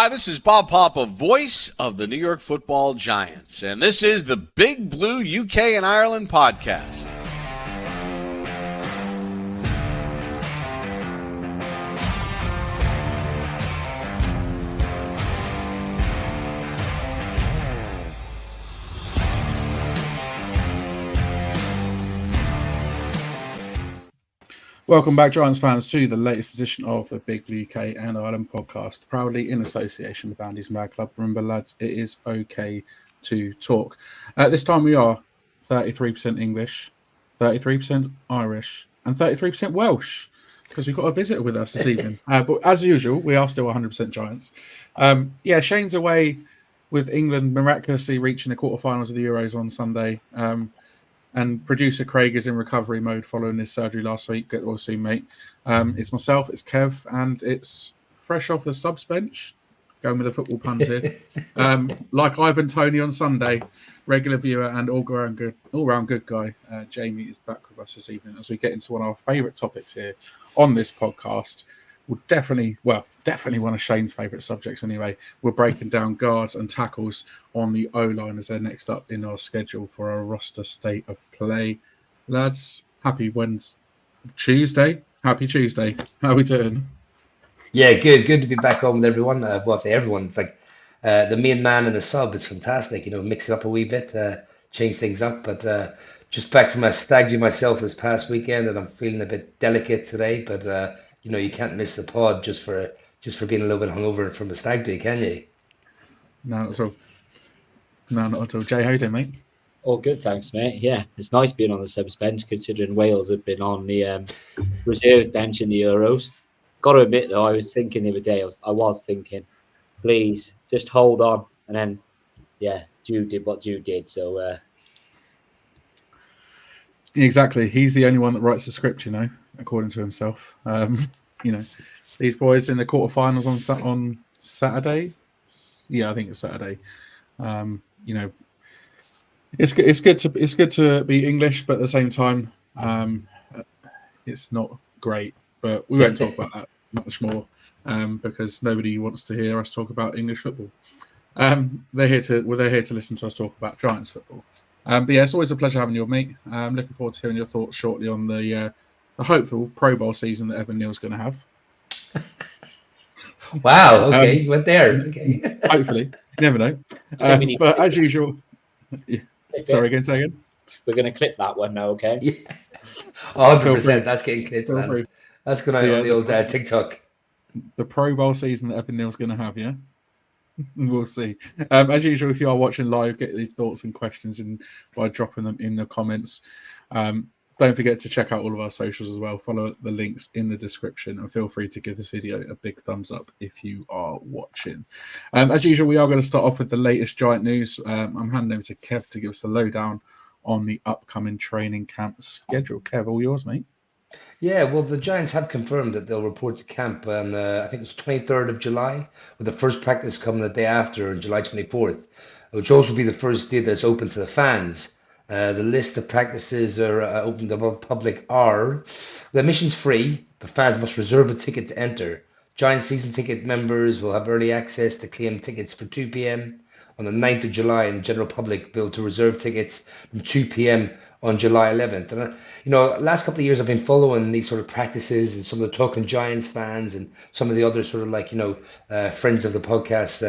Hi, this is Bob Papa, voice of the New York Football Giants, and this is the Big Blue UK and Ireland podcast. Welcome back, Giants fans, to the latest edition of the Big Blue UK and Ireland podcast, proudly in association with Andy's Mad Club. Remember, lads, it is okay to talk. This time we are 33% English, 33% Irish, and 33% Welsh, because we've got a visitor with us this evening. But as usual, we are still 100% Giants. Shane's away with England miraculously reaching the quarterfinals of the Euros on Sunday. And producer Craig is in recovery mode following his surgery last week. Get well soon, mate. It's myself, it's Kev, and it's fresh off the subs bench. Going with the football puns here. Like Ivan Toney on Sunday, regular viewer and all-round good guy. Jamie is back with us this evening as we get into one of our favourite topics here on this podcast. We'll definitely one of Shane's favourite subjects anyway. We're breaking down guards and tackles on the O-line as they're next up in our schedule for our roster state of play. Lads, happy Tuesday. Happy Tuesday. How are we doing? Yeah, good to be back on with everyone. I say everyone. It's like the main man and the sub is fantastic. Mix it up a wee bit, change things up. But just back from a stag do myself this past weekend, and I'm feeling a bit delicate today. But you can't miss the pod just for being a little bit hungover from a stag do, can you? No, not at all. No, not at all. Jay, how you doing, mate? All good, thanks, mate. Yeah, it's nice being on the subs bench, considering Wales have been on the reserve bench in the Euros. Got to admit, though, I was thinking the other day, I was thinking, please, just hold on. And then, yeah, Jude did what Jude did, so... Exactly. He's the only one that writes the script, according to himself. These boys in the quarterfinals on Saturday. Yeah, I think it's Saturday. It's good to be English, but at the same time, it's not great. But we won't talk about that much more because nobody wants to hear us talk about English football. They're here to listen to us talk about Giants football. But yeah, it's always a pleasure having you, mate. I'm looking forward to hearing your thoughts shortly on the hopeful Pro Bowl season that Evan Neal's going to have. Wow, okay, you went there. Okay. Hopefully. You never know. But as usual... Sorry, again, say again? We're going to clip that one now, okay? Yeah. 100%, that's getting clipped, man. That's going on the old TikTok. The Pro Bowl season that Evan Neal's going to have, yeah? We'll see. As usual, if you are watching live, get your thoughts and questions in by dropping them in the comments. Don't forget to check out all of our socials as well. Follow the links in the description and feel free to give this video a big thumbs up if you are watching. As usual, we are going to start off with the latest Giant news. I'm handing over to Kev to give us the lowdown on the upcoming training camp schedule. Kev, all yours, mate. Yeah, well, the Giants have confirmed that they'll report to camp on, I think it's 23rd of July, with the first practice coming the day after, on July 24th, which also will be the first day that's open to the fans. The list of practices are open to the public are, the admission's free, but fans must reserve a ticket to enter. Giants season ticket members will have early access to claim tickets for 2 p.m. on the 9th of July, and the general public will be able to reserve tickets from 2 p.m. on July 11th. And, last couple of years I've been following these sort of practices and some of the Talking Giants fans and some of the other sort of friends of the podcast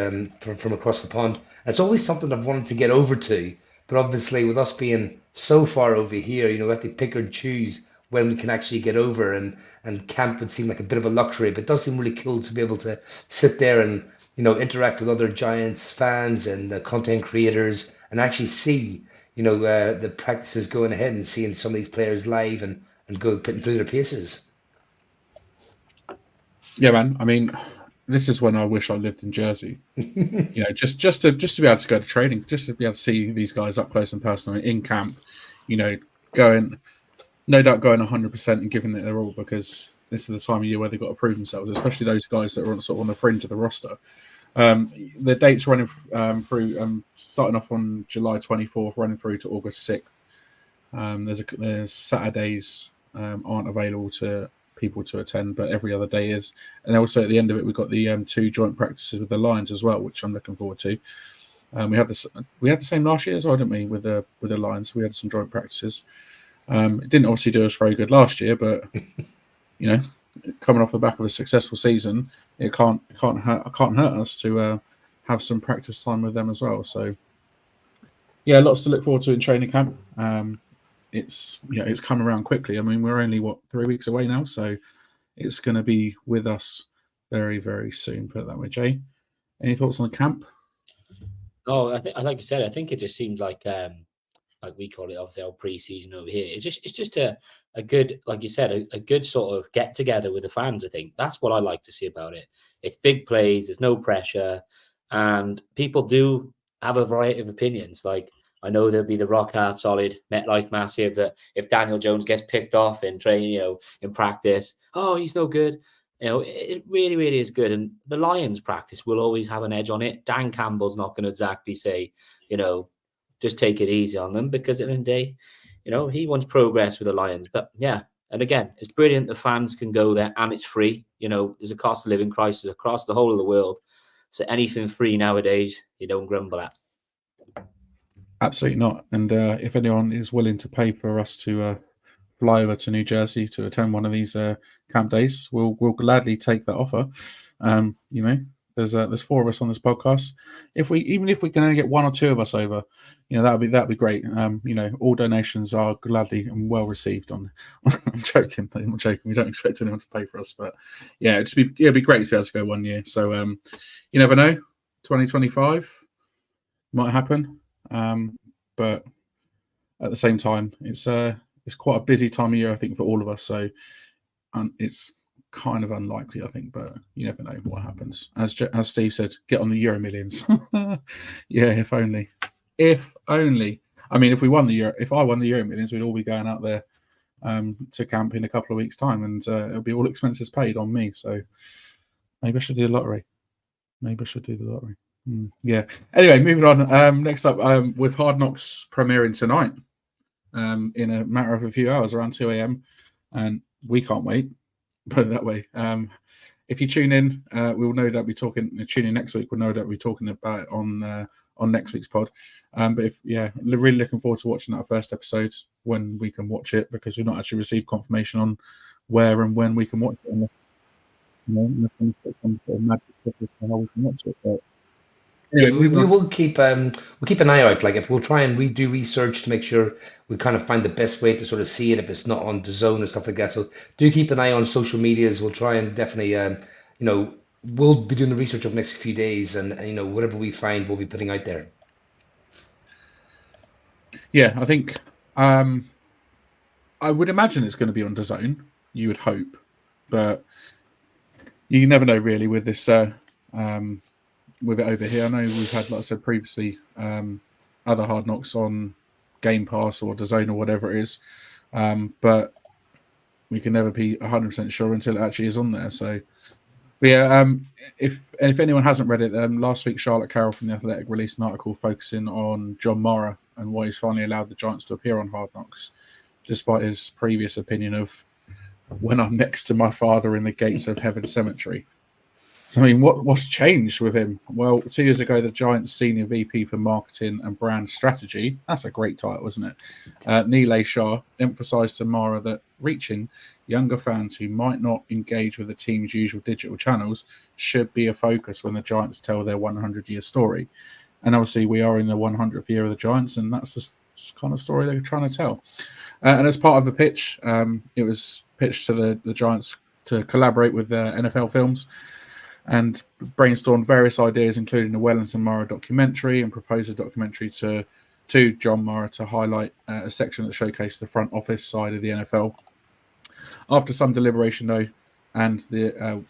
from across the pond. And it's always something I've wanted to get over to. But obviously with us being so far over here, we have to pick and choose when we can actually get over, and camp would seem like a bit of a luxury, but it does seem really cool to be able to sit there and, interact with other Giants fans and content creators and actually see the practices going ahead and seeing some of these players live and go putting through their paces. Yeah, man. I mean, this is when I wish I lived in Jersey. Just to be able to go to training, just to be able to see these guys up close and personal in camp. Going 100% and giving it their all, because this is the time of year where they've got to prove themselves, especially those guys that are sort of on the fringe of the roster. The dates running through, starting off on July 24th, running through to August 6th. There's Saturdays aren't available to people to attend, but every other day is. And also at the end of it, we've got the 2 joint practices with the Lions as well, which I'm looking forward to. We had the same last year as well, didn't we? With the Lions, we had some joint practices. It didn't obviously do us very good last year, but coming off the back of a successful season, it can't hurt us to have some practice time with them as well. So yeah, lots to look forward to in training camp. It's come around quickly. I mean, we're only 3 weeks away now, so it's going to be with us very, very soon. Put it that way, Jay. Any thoughts on the camp? Oh, like you said, I think it just seems like we call it obviously our pre-season over here. It's just a good, like you said, a good sort of get together with the fans. I think that's what I like to see about it. It's big plays, there's no pressure, and people do have a variety of opinions. Like, I know there'll be the rock hard solid MetLife massive that if Daniel Jones gets picked off in training, in practice, oh, he's no good. It really, really is good. And the Lions practice will always have an edge on it. Dan Campbell's not going to exactly say, just take it easy on them, because at the end of the day, he wants progress with the Lions. But yeah, and again, it's brilliant the fans can go there and it's free. There's a cost of living crisis across the whole of the world. So anything free nowadays, you don't grumble at. Absolutely not. And if anyone is willing to pay for us to fly over to New Jersey to attend one of these camp days, we'll gladly take that offer. There's 4 of us on this podcast. Even if we can only get 1 or 2 of us over, that'd be great. All donations are gladly and well received. I'm joking. I'm not joking. We don't expect anyone to pay for us, but yeah, it'd be great to be able to go 1 year. So you never know. 2025 might happen, but at the same time, it's quite a busy time of year, I think, for all of us. So it's kind of unlikely, I think, but you never know what happens. As Steve said, get on the Euro Millions. Yeah, if only. I mean, if I won the Euro Millions, we'd all be going out there to camp in a couple of weeks' time, and it'll be all expenses paid on me. So maybe I should do the lottery. Yeah. Anyway, moving on. Next up, with Hard Knocks premiering tonight, in a matter of a few hours, around 2 a.m, and we can't wait. Put it that way. If you tune in, we'll no doubt be talking. Tune in next week. We'll no doubt be talking about it on next week's pod. But really looking forward to watching that first episode when we can watch it, because we've not actually received confirmation on where and when we can watch it. Unless someone's got some sort of magic tip as to how we can watch it. But anyway, we will keep an eye out. Like, if we'll try and do research to make sure we kind of find the best way to sort of see it if it's not on the zone and stuff like that. So do keep an eye on social medias. We'll try and definitely we'll be doing the research over the next few days, and whatever we find, we'll be putting out there. Yeah, I think I would imagine it's going to be on the zone. You would hope, but you never know really with this. With it over here, I know we've had, like I said previously, other Hard Knocks on Game Pass or DAZN or whatever it is, but we can never be 100% sure until it actually is on there. So, but yeah, if anyone hasn't read it, last week Charlotte Carroll from The Athletic released an article focusing on John Mara and why he's finally allowed the Giants to appear on Hard Knocks, despite his previous opinion of when I'm next to my father in the gates of Heaven Cemetery. So, I mean, what's changed with him? Well, 2 years ago, the Giants' senior VP for marketing and brand strategy, that's a great title, isn't it? Neal Shah emphasised to Mara that reaching younger fans who might not engage with the team's usual digital channels should be a focus when the Giants tell their 100-year story. And obviously, we are in the 100th year of the Giants, and that's the kind of story they're trying to tell. And as part of the pitch, it was pitched to the Giants to collaborate with NFL Films and brainstormed various ideas, including the Wellington Mara documentary, and proposed a documentary to John Mara to highlight a section that showcased the front office side of the NFL. After some deliberation, though, after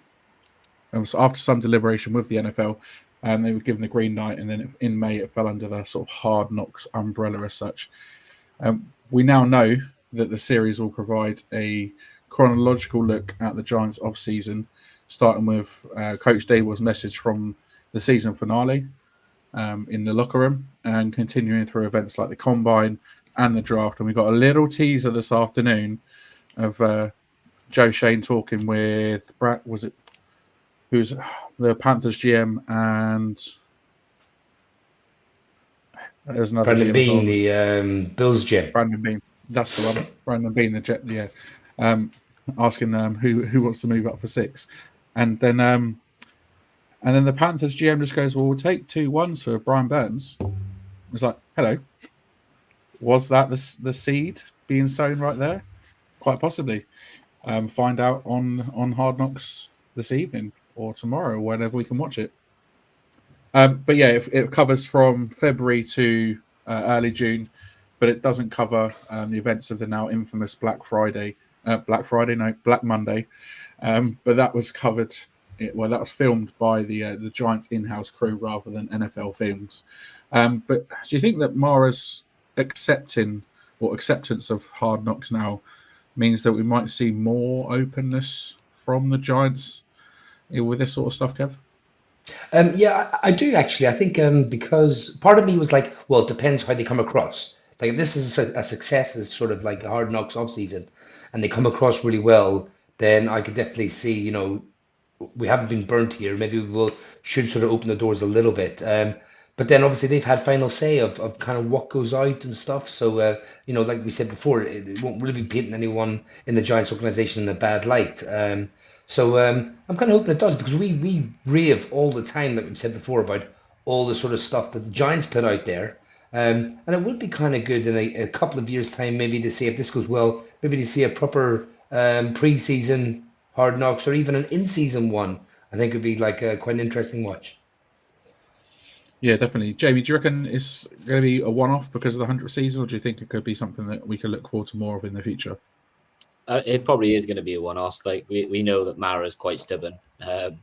some deliberation with the NFL, they were given the green light, and then in May it fell under the sort of Hard Knocks umbrella as such. We now know that the series will provide a chronological look at the Giants' off-season, starting with Coach Daboll's message from the season finale in the locker room, and continuing through events like the Combine and the draft. And we got a little teaser this afternoon of Joe Shane talking with Brad. Was it who's the Panthers GM and there's another Brandon GM as well. Bean, the Bills GM. Brandon Bean. That's the one. Brandon Bean, the Jet. Yeah, asking who wants to move up for 6, and then the Panthers GM just goes, "Well, we'll take 2 1s for Brian Burns." It's like, hello. Was that the seed being sown right there? Quite possibly. Find out on Hard Knocks this evening or tomorrow, whenever we can watch it. But yeah, it covers from February to early June, but it doesn't cover the events of the now infamous Black Monday. But that was covered. That was filmed by the Giants in-house crew rather than NFL Films. But do you think that Mara's acceptance of Hard Knocks now means that we might see more openness from the Giants with this sort of stuff, Kev? Yeah, I do actually. I think because part of me was like, well, it depends how they come across. Like if this is a success, this sort of like a Hard Knocks off season, and they come across really well, then I could definitely see, we haven't been burnt here. Maybe should sort of open the doors a little bit. But then obviously they've had final say of kind of what goes out and stuff. So, like we said before, it won't really be painting anyone in the Giants organization in a bad light. So I'm kind of hoping it does, because we rave all the time, like we've said before, about all the sort of stuff that the Giants put out there. And it would be kind of good in a couple of years' time, maybe to see if this goes well, maybe to see a proper pre-season Hard Knocks or even an in-season one. I think it would be like quite an interesting watch. Yeah, definitely. Jamie, do you reckon it's going to be a one-off because of the 100th season, or do you think it could be something that we can look forward to more of in the future? It probably is going to be a one-off. Like we know that Mara's quite stubborn, but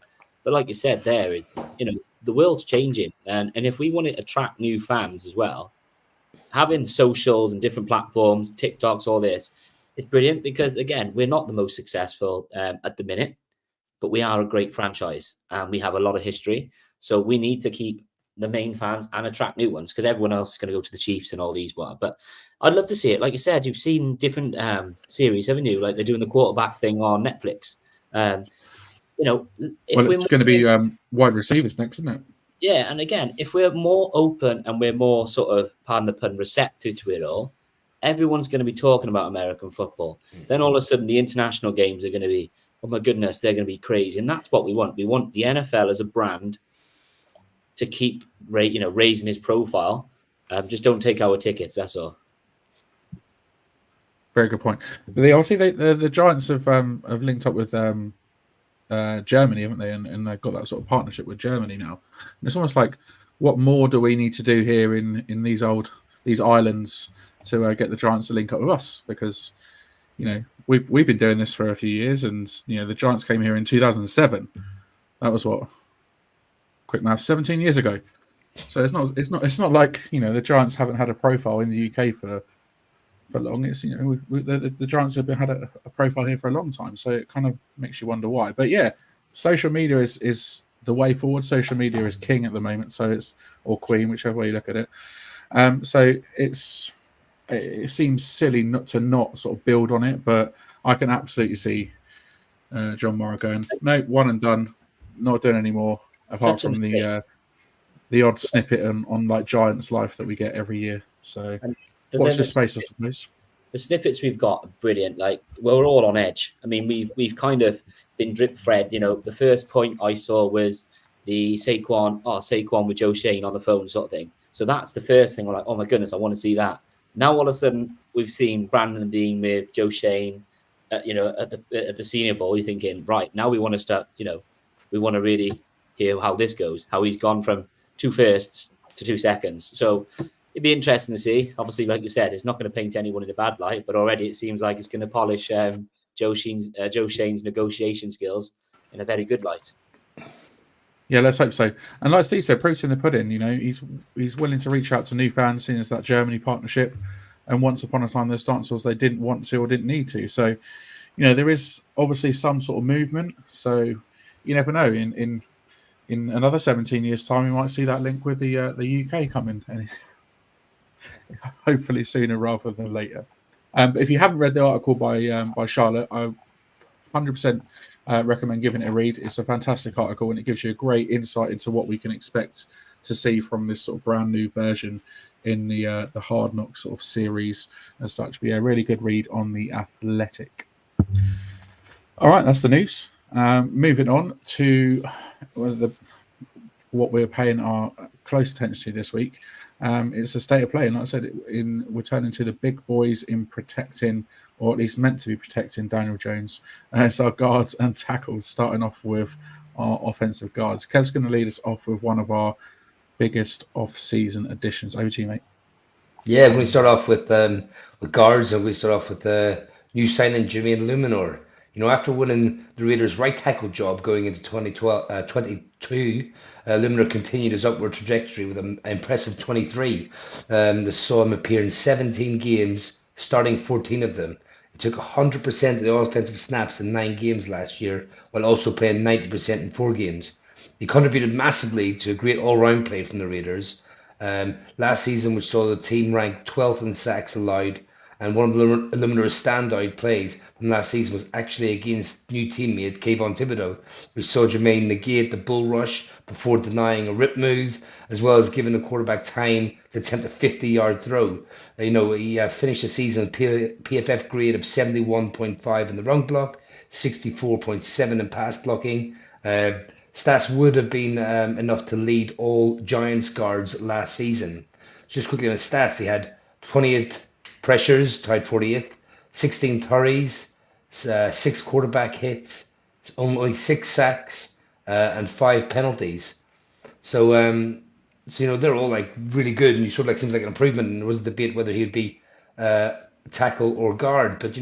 like you said, there is the world's changing, and if we want to attract new fans as well, having socials and different platforms, TikToks, all this, is brilliant, because again, we're not the most successful at the minute, but we are a great franchise and we have a lot of history. So we need to keep the main fans and attract new ones, because everyone else is going to go to the Chiefs and all these. But I'd love to see it. Like you said, you've seen different series, haven't you? Like they're doing the quarterback thing on Netflix. It's going to be wide receivers next, isn't it? Yeah, and again, if we're more open and we're more sort of, pardon the pun, receptive to it all, everyone's going to be talking about American football. Then all of a sudden, the international games are going to be, oh my goodness, they're going to be crazy. And that's what we want. We want the NFL as a brand to keep raising his profile. Just don't take our tickets, that's all. Very good point. The Giants have linked up with Germany, haven't they? And they've got that sort of partnership with Germany now. And it's almost like, what more do we need to do here in these islands to get the Giants to link up with us? Because we've been doing this for a few years, and the Giants came here in 2007. That was what, quick math, 17 years ago. So it's not like the Giants haven't had a profile in the UK for long. It's the Giants have had a profile here for a long time, so it kind of makes you wonder why. But yeah, social media is the way forward. Social media is king at the moment, so or queen, whichever way you look at it. So it seems silly not sort of build on it, but I can absolutely see John Morrow going, no, one and done, not doing any more, apart from the odd snippet on like Giants Life that we get every year. So watch this space, I suppose. The snippets we've got are brilliant. Like, we're all on edge. I mean, we've kind of been drip fed. The first point I saw was the Saquon with Joe Shane on the phone sort of thing. So that's the first thing. We're like, oh my goodness, I want to see that. Now all of a sudden we've seen Brandon Bean with Joe Shane, at the Senior Bowl. You're thinking, right, now we want to start. We want to really hear how this goes. How he's gone from 2 firsts to 2 seconds. So it'd be interesting to see. Obviously, like you said, it's not going to paint anyone in a bad light, but already it seems like it's going to polish Joe Shane's negotiation skills in a very good light. Yeah, let's hope so. And like Steve said, proof's in the pudding. He's willing to reach out to new fans, seeing as that Germany partnership. And once upon a time, those dinosaurs, they didn't want to or didn't need to. So, there is obviously some sort of movement. So you never know. In another 17 years' time, we might see that link with the UK coming. And hopefully sooner rather than later. But if you haven't read the article by Charlotte, 100% recommend giving it a read. It's a fantastic article, and it gives you a great insight into what we can expect to see from this sort of brand new version in the Hard Knocks sort of series as such. But yeah, really good read on The Athletic. All right, that's the news. Moving on to what we're paying our close attention to this week. It's the state of play, and like I said, we're turning to the big boys in protecting, or at least meant to be protecting, Daniel Jones. So our guards and tackles, starting off with our offensive guards. Kev's going to lead us off with one of our biggest off-season additions. Over to you, mate. Yeah, we're going to start off with guards, and we start off with new signing Jermaine Eluemunor. After winning the Raiders' right tackle job going into 2022, Eluemunor continued his upward trajectory with an impressive 23. They saw him appear in 17 games, starting 14 of them. He took 100% of the offensive snaps in 9 games last year, while also playing 90% in 4 games. He contributed massively to a great all-round play from the Raiders. Last season, which saw the team ranked 12th in sacks allowed, and one of Eluemunor's standout plays from last season was actually against new teammate Kayvon Thibodeau, which saw Jermaine negate the bull rush before denying a rip move, as well as giving the quarterback time to attempt a 50-yard throw. He finished the season with PFF grade of 71.5 in the run block, 64.7 in pass blocking. Stats would have been enough to lead all Giants guards last season. Just quickly on his stats, he had 28 pressures, tied 40th, 16 turries, 6 quarterback hits, only 6 sacks, and 5 penalties. So they're all like really good, and you sort of seems like an improvement. And there was a debate whether he would be tackle or guard, but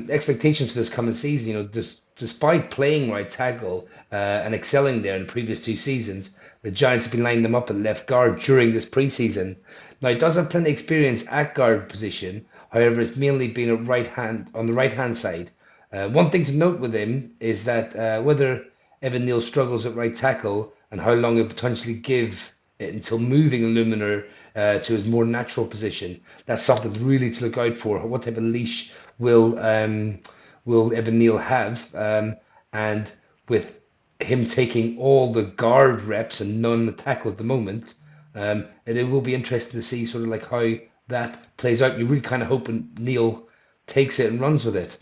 expectations for this coming season, despite playing right tackle and excelling there in the previous 2 seasons, the Giants have been lining them up at left guard during this preseason. Now, he does have plenty of experience at guard position. However, it's mainly been on the right-hand side. One thing to note with him is that whether Evan Neal struggles at right tackle and how long he'll potentially give it until moving Eluemunor to his more natural position, that's something really to look out for. What type of leash will Evan Neal have? And with him taking all the guard reps and none the tackle at the moment, it will be interesting to see sort of like how that plays out. You're really kind of hoping Neal takes it and runs with it.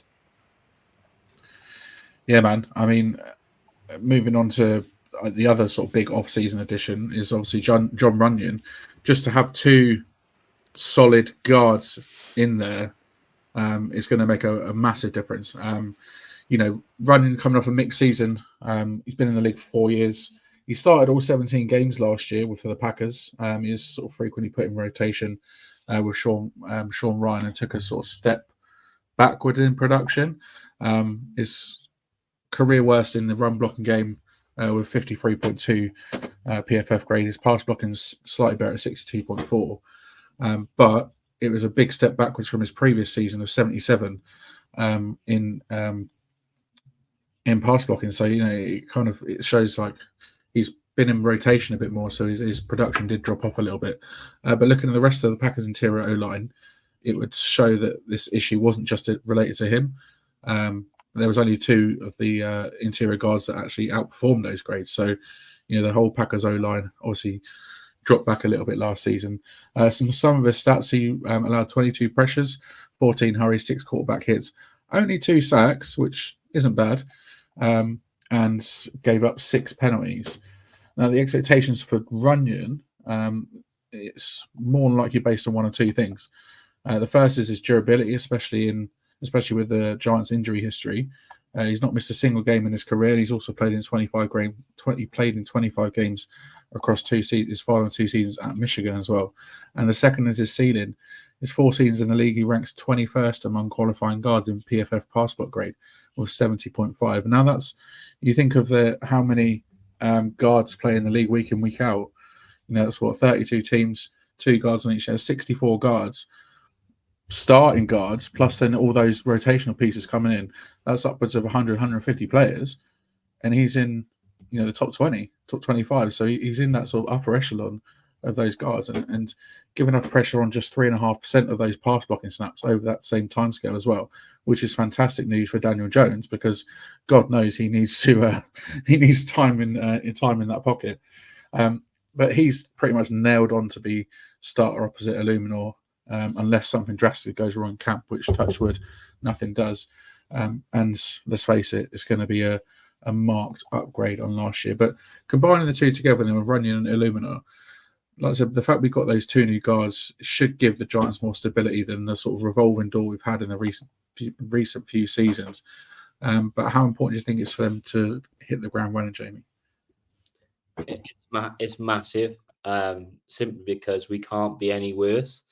Yeah, man. I mean, moving on to the other sort of big off-season addition is obviously John Runyan. Just to have 2 solid guards in there is going to make a massive difference. Runyan coming off a mixed season. He's been in the league for 4 years. He started all 17 games last year for the Packers. He was sort of frequently put in rotation with Sean Ryan, and took a sort of step backward in production. His career worst in the run blocking game with 53.2 PFF grade. His pass blocking is slightly better at 62.4. But it was a big step backwards from his previous season of 77 in pass blocking. So, it shows like he's been in rotation a bit more, so his production did drop off a little bit. But looking at the rest of the Packers' interior O-line, it would show that this issue wasn't just related to him. There was only 2 of the interior guards that actually outperformed those grades. So, the whole Packers O-line obviously dropped back a little bit last season. Some of his stats, he allowed 22 pressures, 14 hurries, 6 quarterback hits, only 2 sacks, which isn't bad, and gave up 6 penalties. Now, the expectations for Runyan, it's more than likely based on 1 or 2 things. The first is his durability, especially with the Giants' injury history. He's not missed a single game in his career. He's also played in 25 games across his final 2 seasons at Michigan as well. And the second is his ceiling. His 4 seasons in the league, he ranks 21st among qualifying guards in PFF pass block grade with 70.5. Now you think of how many guards play in the league week in, week out. That's 32 teams, 2 guards on each. 64 guards. Starting guards, plus then all those rotational pieces coming in, that's upwards of 100, 150 players, and he's in the top 20, top 25, so he's in that sort of upper echelon of those guards and giving up pressure on just 3.5% of those pass blocking snaps over that same timescale as well, which is fantastic news for Daniel Jones because God knows he needs time in that pocket. But he's pretty much nailed on to be starter opposite Eluemunor, unless something drastic goes wrong in camp, which touchwood nothing does. And let's face it, it's going to be a marked upgrade on last year. But combining the two together then with Runyan and Eluemunor, like I said, the fact we've got those two new guards should give the Giants more stability than the sort of revolving door we've had in the recent few seasons. But how important do you think it's for them to hit the ground running, Jamie? It's massive, simply because we can't be any worse.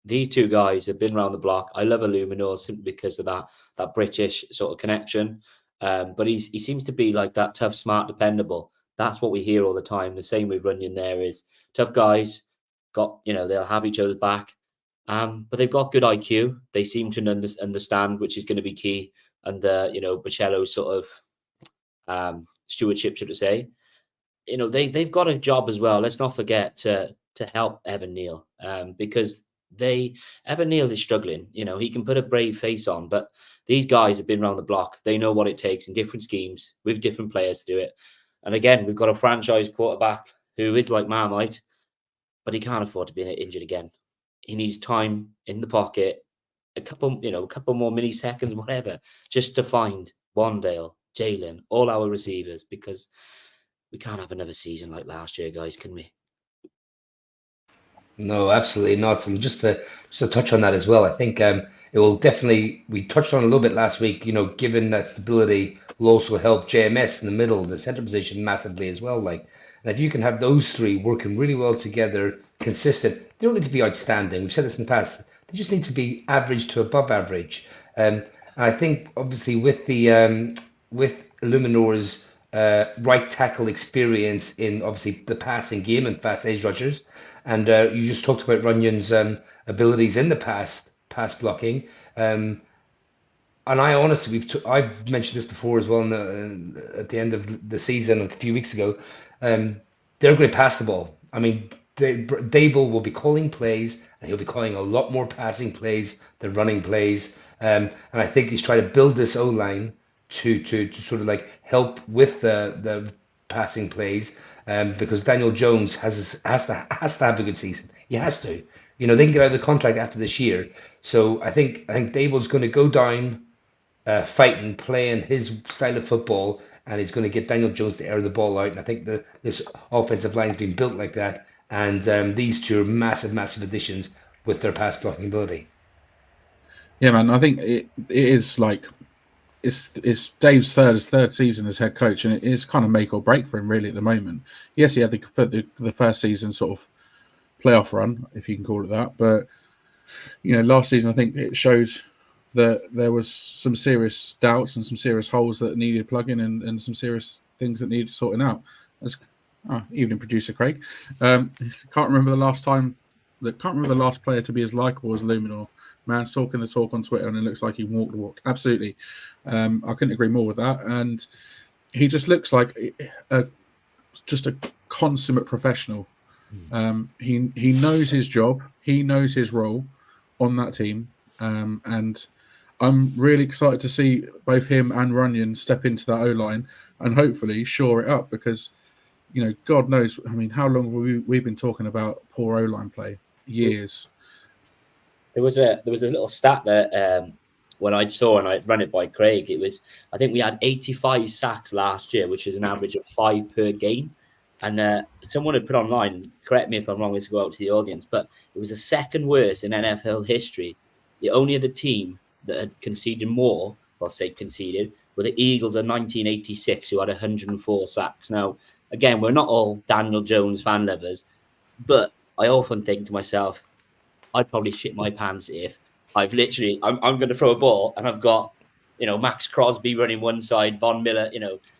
These two guys have been around the block. I love Eluemunor simply because of that British sort of connection. But he seems to be like that tough, smart, dependable. That's what we hear all the time. The same with Runyan there is tough guys, they'll have each other's back. But they've got good IQ. They seem to understand, which is going to be key. And Marcellus's sort of stewardship, should I say. They've got a job as well. Let's not forget to help Evan Neal, because Evan Neal is struggling. He can put a brave face on, but these guys have been around the block. They know what it takes in different schemes with different players to do it. And again, we've got a franchise quarterback who is like Marmite, but he can't afford to be injured again. He needs time in the pocket, a couple more milliseconds, whatever, just to find Wandale, Jalen, all our receivers, because we can't have another season like last year, guys, can we? No, absolutely not. And just to touch on that as well, I think it will definitely, we touched on a little bit last week, given that stability will also help JMS in the middle, the center position massively as well. And if you can have those three working really well together, consistent, they don't need to be outstanding. We've said this in the past. They just need to be average to above average. And I think obviously with Eluemunor's right tackle experience in obviously the passing game and fast edge rushers, and you just talked about Runyan's abilities in the pass blocking, and I honestly, I've mentioned this before as well at the end of the season a few weeks ago. They're going to pass the ball. I mean, Dable will be calling plays, and he'll be calling a lot more passing plays than running plays. And I think he's trying to build this O-line to sort of like help with the passing plays, because Daniel Jones has to have a good season. He has to. They can get out of the contract after this year. So I think Dable's going to go down fighting, playing his style of football, and he's going to get Daniel Jones to air the ball out. And I think this offensive line's been built like that. And these two are massive, massive additions with their pass blocking ability. Yeah, man. I think it is like it's Dave's third season as head coach, and it is kind of make or break for him really at the moment. Yes, he had the first season sort of playoff run, if you can call it that, but last season I think it showed that there was some serious doubts and some serious holes that needed plugging and some serious things that needed sorting out. Evening producer Craig, can't remember the last player to be as likable as Eluemunor. Man's talking the talk on Twitter, and it looks like he walked the walk. Absolutely, I couldn't agree more with that. And he just looks like just a consummate professional. He knows his job. He knows his role on that team, and I'm really excited to see both him and Runyan step into that O-line and hopefully shore it up, because God knows. I mean, how long have we been talking about poor O-line play? Years. There was a little stat that when I saw, and I ran it by Craig, I think we had 85 sacks last year, which is an average of 5 per game. And someone had put online, correct me if I'm wrong, this will go out to the audience, but it was the second worst in NFL history. The only other team that had conceded more, were the Eagles in 1986, who had 104 sacks. Now, again, we're not all Daniel Jones fan lovers, but I often think to myself, I'd probably shit my pants if I'm going to throw a ball and I've got, Max Crosby running one side, Von Miller,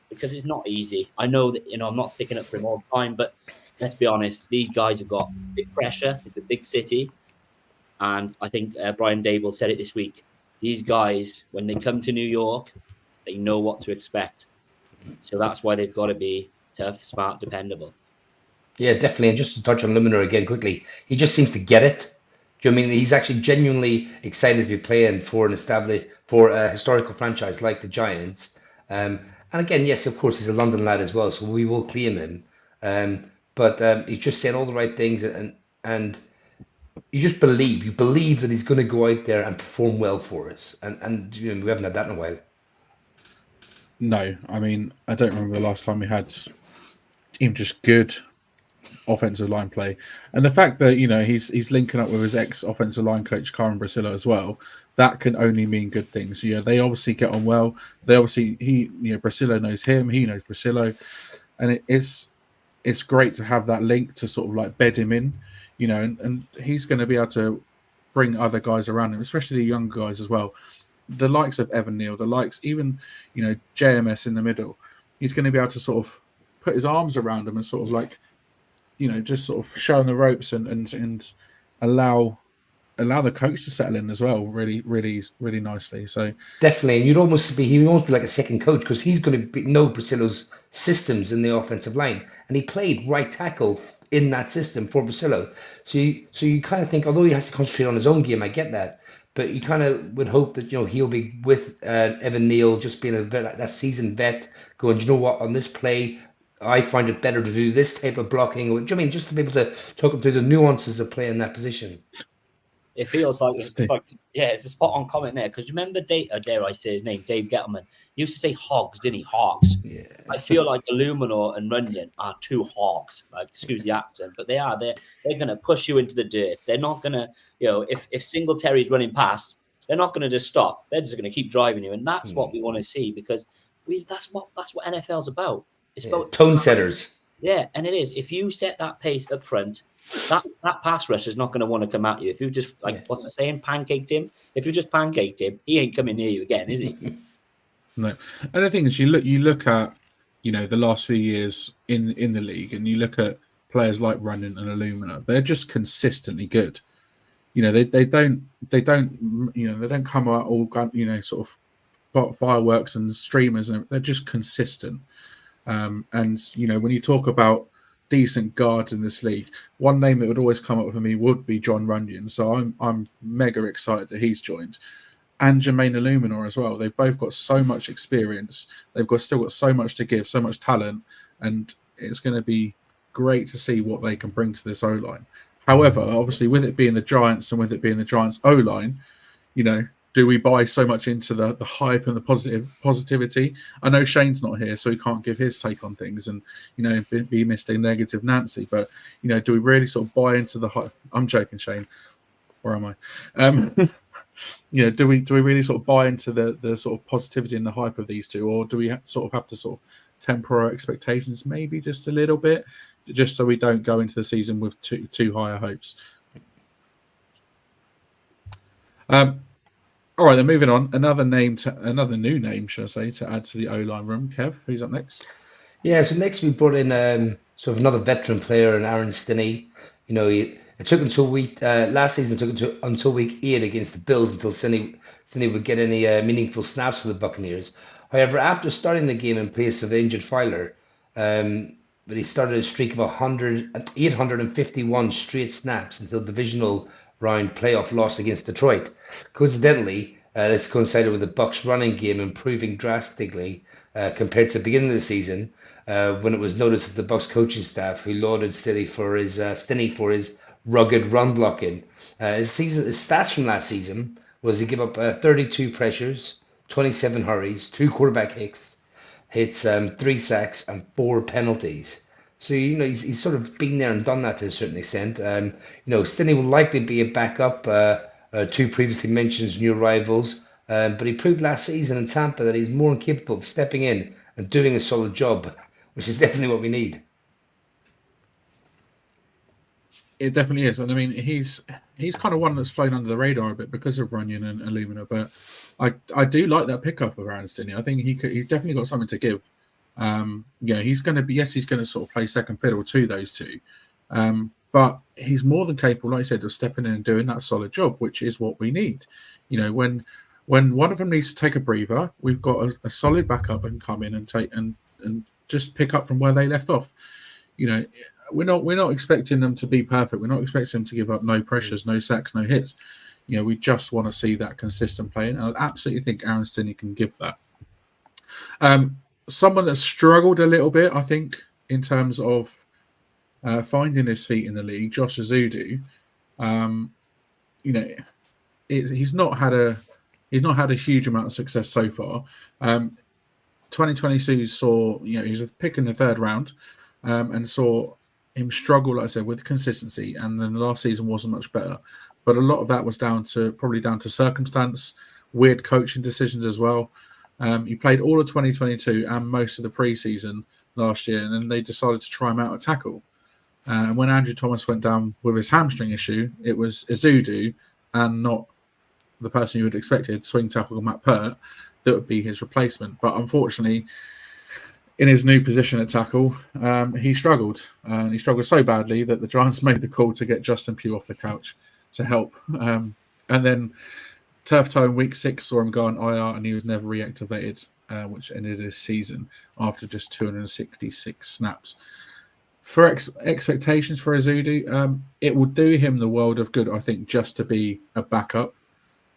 because it's not easy. I know that, I'm not sticking up for him all the time, but let's be honest, these guys have got big pressure. It's a big city. And I think Brian Dable said it this week. These guys, when they come to New York, they know what to expect. So that's why they've got to be tough, smart, dependable. Yeah, definitely. And just to touch on Eluemunor again quickly, he just seems to get it. Do you know what I mean? He's actually genuinely excited to be playing for a historical franchise like the Giants. And again, yes, of course, he's a London lad as well, so we will claim him. But he's just saying all the right things, and you believe that he's going to go out there and perform well for us. And you know, we haven't had that in a while. No, I mean, I don't remember the last time we had even just good offensive line play, and the fact that he's linking up with his ex offensive line coach Karen Brasillo as well, that can only mean good things. They obviously get on well. Brasillo knows him, he knows Brasillo, and it's great to have that link to sort of like bed him in, and he's going to be able to bring other guys around him, especially the younger guys as well. The likes of Evan Neal, the likes even JMS in the middle. He's going to be able to sort of put his arms around them and sort of like just sort of show them the ropes and allow the coach to settle in as well, really, really, really nicely. So Definitely, and he would almost be like a second coach because he's going to know Brasillo's systems in the offensive line, and he played right tackle in that system for Brasillo. So you kind of think, although he has to concentrate on his own game, I get that, but you kind of would hope that he'll be with Evan Neal, just being that seasoned vet, going, you know what, on this play, I find it better to do this type of blocking. Do you know what I mean, just to be able to talk him through the nuances of playing that position. It feels like it's a spot on comment there, because remember, dare I say his name, Dave Gettleman. He used to say hogs, didn't he? Hogs. Yeah. I feel like Eluemunor and Runyan are two hogs. Like, excuse the accent, but they are. They're going to push you into the dirt. They're not going to, if Singletary's running past, they're not going to just stop. They're just going to keep driving you, and that's what we want to see, because that's what NFL's about. It's about tone setters. Yeah, and it is. If you set that pace up front, that pass rush is not going to want to come at you. If you just, what's the saying, pancaked him? If you just pancaked him, he ain't coming near you again, is he? No. And the thing is, you look at, the last few years in the league, and you look at players like Runyan and Eluemunor, they're just consistently good. They don't come out all, sort of fireworks and streamers, and they're just consistent. And when you talk about decent guards in this league, one name that would always come up for me would be John Runyan. So I'm mega excited that he's joined, and Jermaine Eluemunor as well. They've both got so much experience. They've still got so much to give, so much talent, and it's going to be great to see what they can bring to this O-line. However, obviously, with it being the Giants and with it being the Giants O-line, do we buy so much into the hype and the positivity? I know Shane's not here, so he can't give his take on things and, be Mr. Negative Nancy. But, do we really sort of buy into the hype? I'm joking, Shane. Where am I? Do we really sort of buy into the sort of positivity and the hype of these two? Or do we sort of have to sort of temper our expectations maybe just a little bit, just so we don't go into the season with too higher hopes? All right, then moving on. Another new name, should I say, to add to the O-line room. Kev, who's up next? Yeah, so next we brought in sort of another veteran player, and Aaron Stinnie. It took until last season. It took until week 8 against the Bills until Stinnie would get any meaningful snaps for the Buccaneers. However, after starting the game in place of the injured Filer, but he started a streak of 851 straight snaps until divisional round playoff loss against Detroit. Coincidentally, this coincided with the Bucs' running game improving drastically compared to the beginning of the season, when it was noticed that the Bucs coaching staff who lauded Stinnie for his rugged run blocking. His stats from last season was he gave up 32 pressures, 27 hurries, 2 quarterback hits, 3 sacks, and 4 penalties. So, he's sort of been there and done that to a certain extent. Stinnie will likely be a backup to previously mentioned new rivals, but he proved last season in Tampa that he's more than capable of stepping in and doing a solid job, which is definitely what we need. It definitely is, and I mean he's kind of one that's flown under the radar a bit because of Runyan and Eluemunor, but I do like that pickup of Aaron Stinnie. I think he's definitely got something to give. He's going to sort of play second fiddle to those two, but he's more than capable, like I said, of stepping in and doing that solid job, which is what we need. When one of them needs to take a breather, we've got a solid backup and come in and take and just pick up from where they left off. we're not expecting them to be perfect. We're not expecting them to give up no pressures, no sacks, no hits. We just want to see that consistent play, and I absolutely think Aaron Stinnie can give that. Someone that struggled a little bit, I think, in terms of finding his feet in the league, Josh Ezeudu. He's not had a huge amount of success so far. 2022 saw, he was a pick in the third round, and saw him struggle, like I said, with consistency. And then the last season wasn't much better. But a lot of that was probably down to circumstance, weird coaching decisions as well. He played all of 2022 and most of the preseason last year, and then they decided to try him out at tackle. And when Andrew Thomas went down with his hamstring issue, it was Ezeudu and not the person you would have expected, swing tackle Matt Pert, that would be his replacement. But unfortunately, in his new position at tackle, he struggled. And he struggled so badly that the Giants made the call to get Justin Pugh off the couch to help. And then turf toe in week 6 saw him go on IR, and he was never reactivated, which ended his season after just 266 snaps. For expectations for Ezeudu, it will do him the world of good, I think, just to be a backup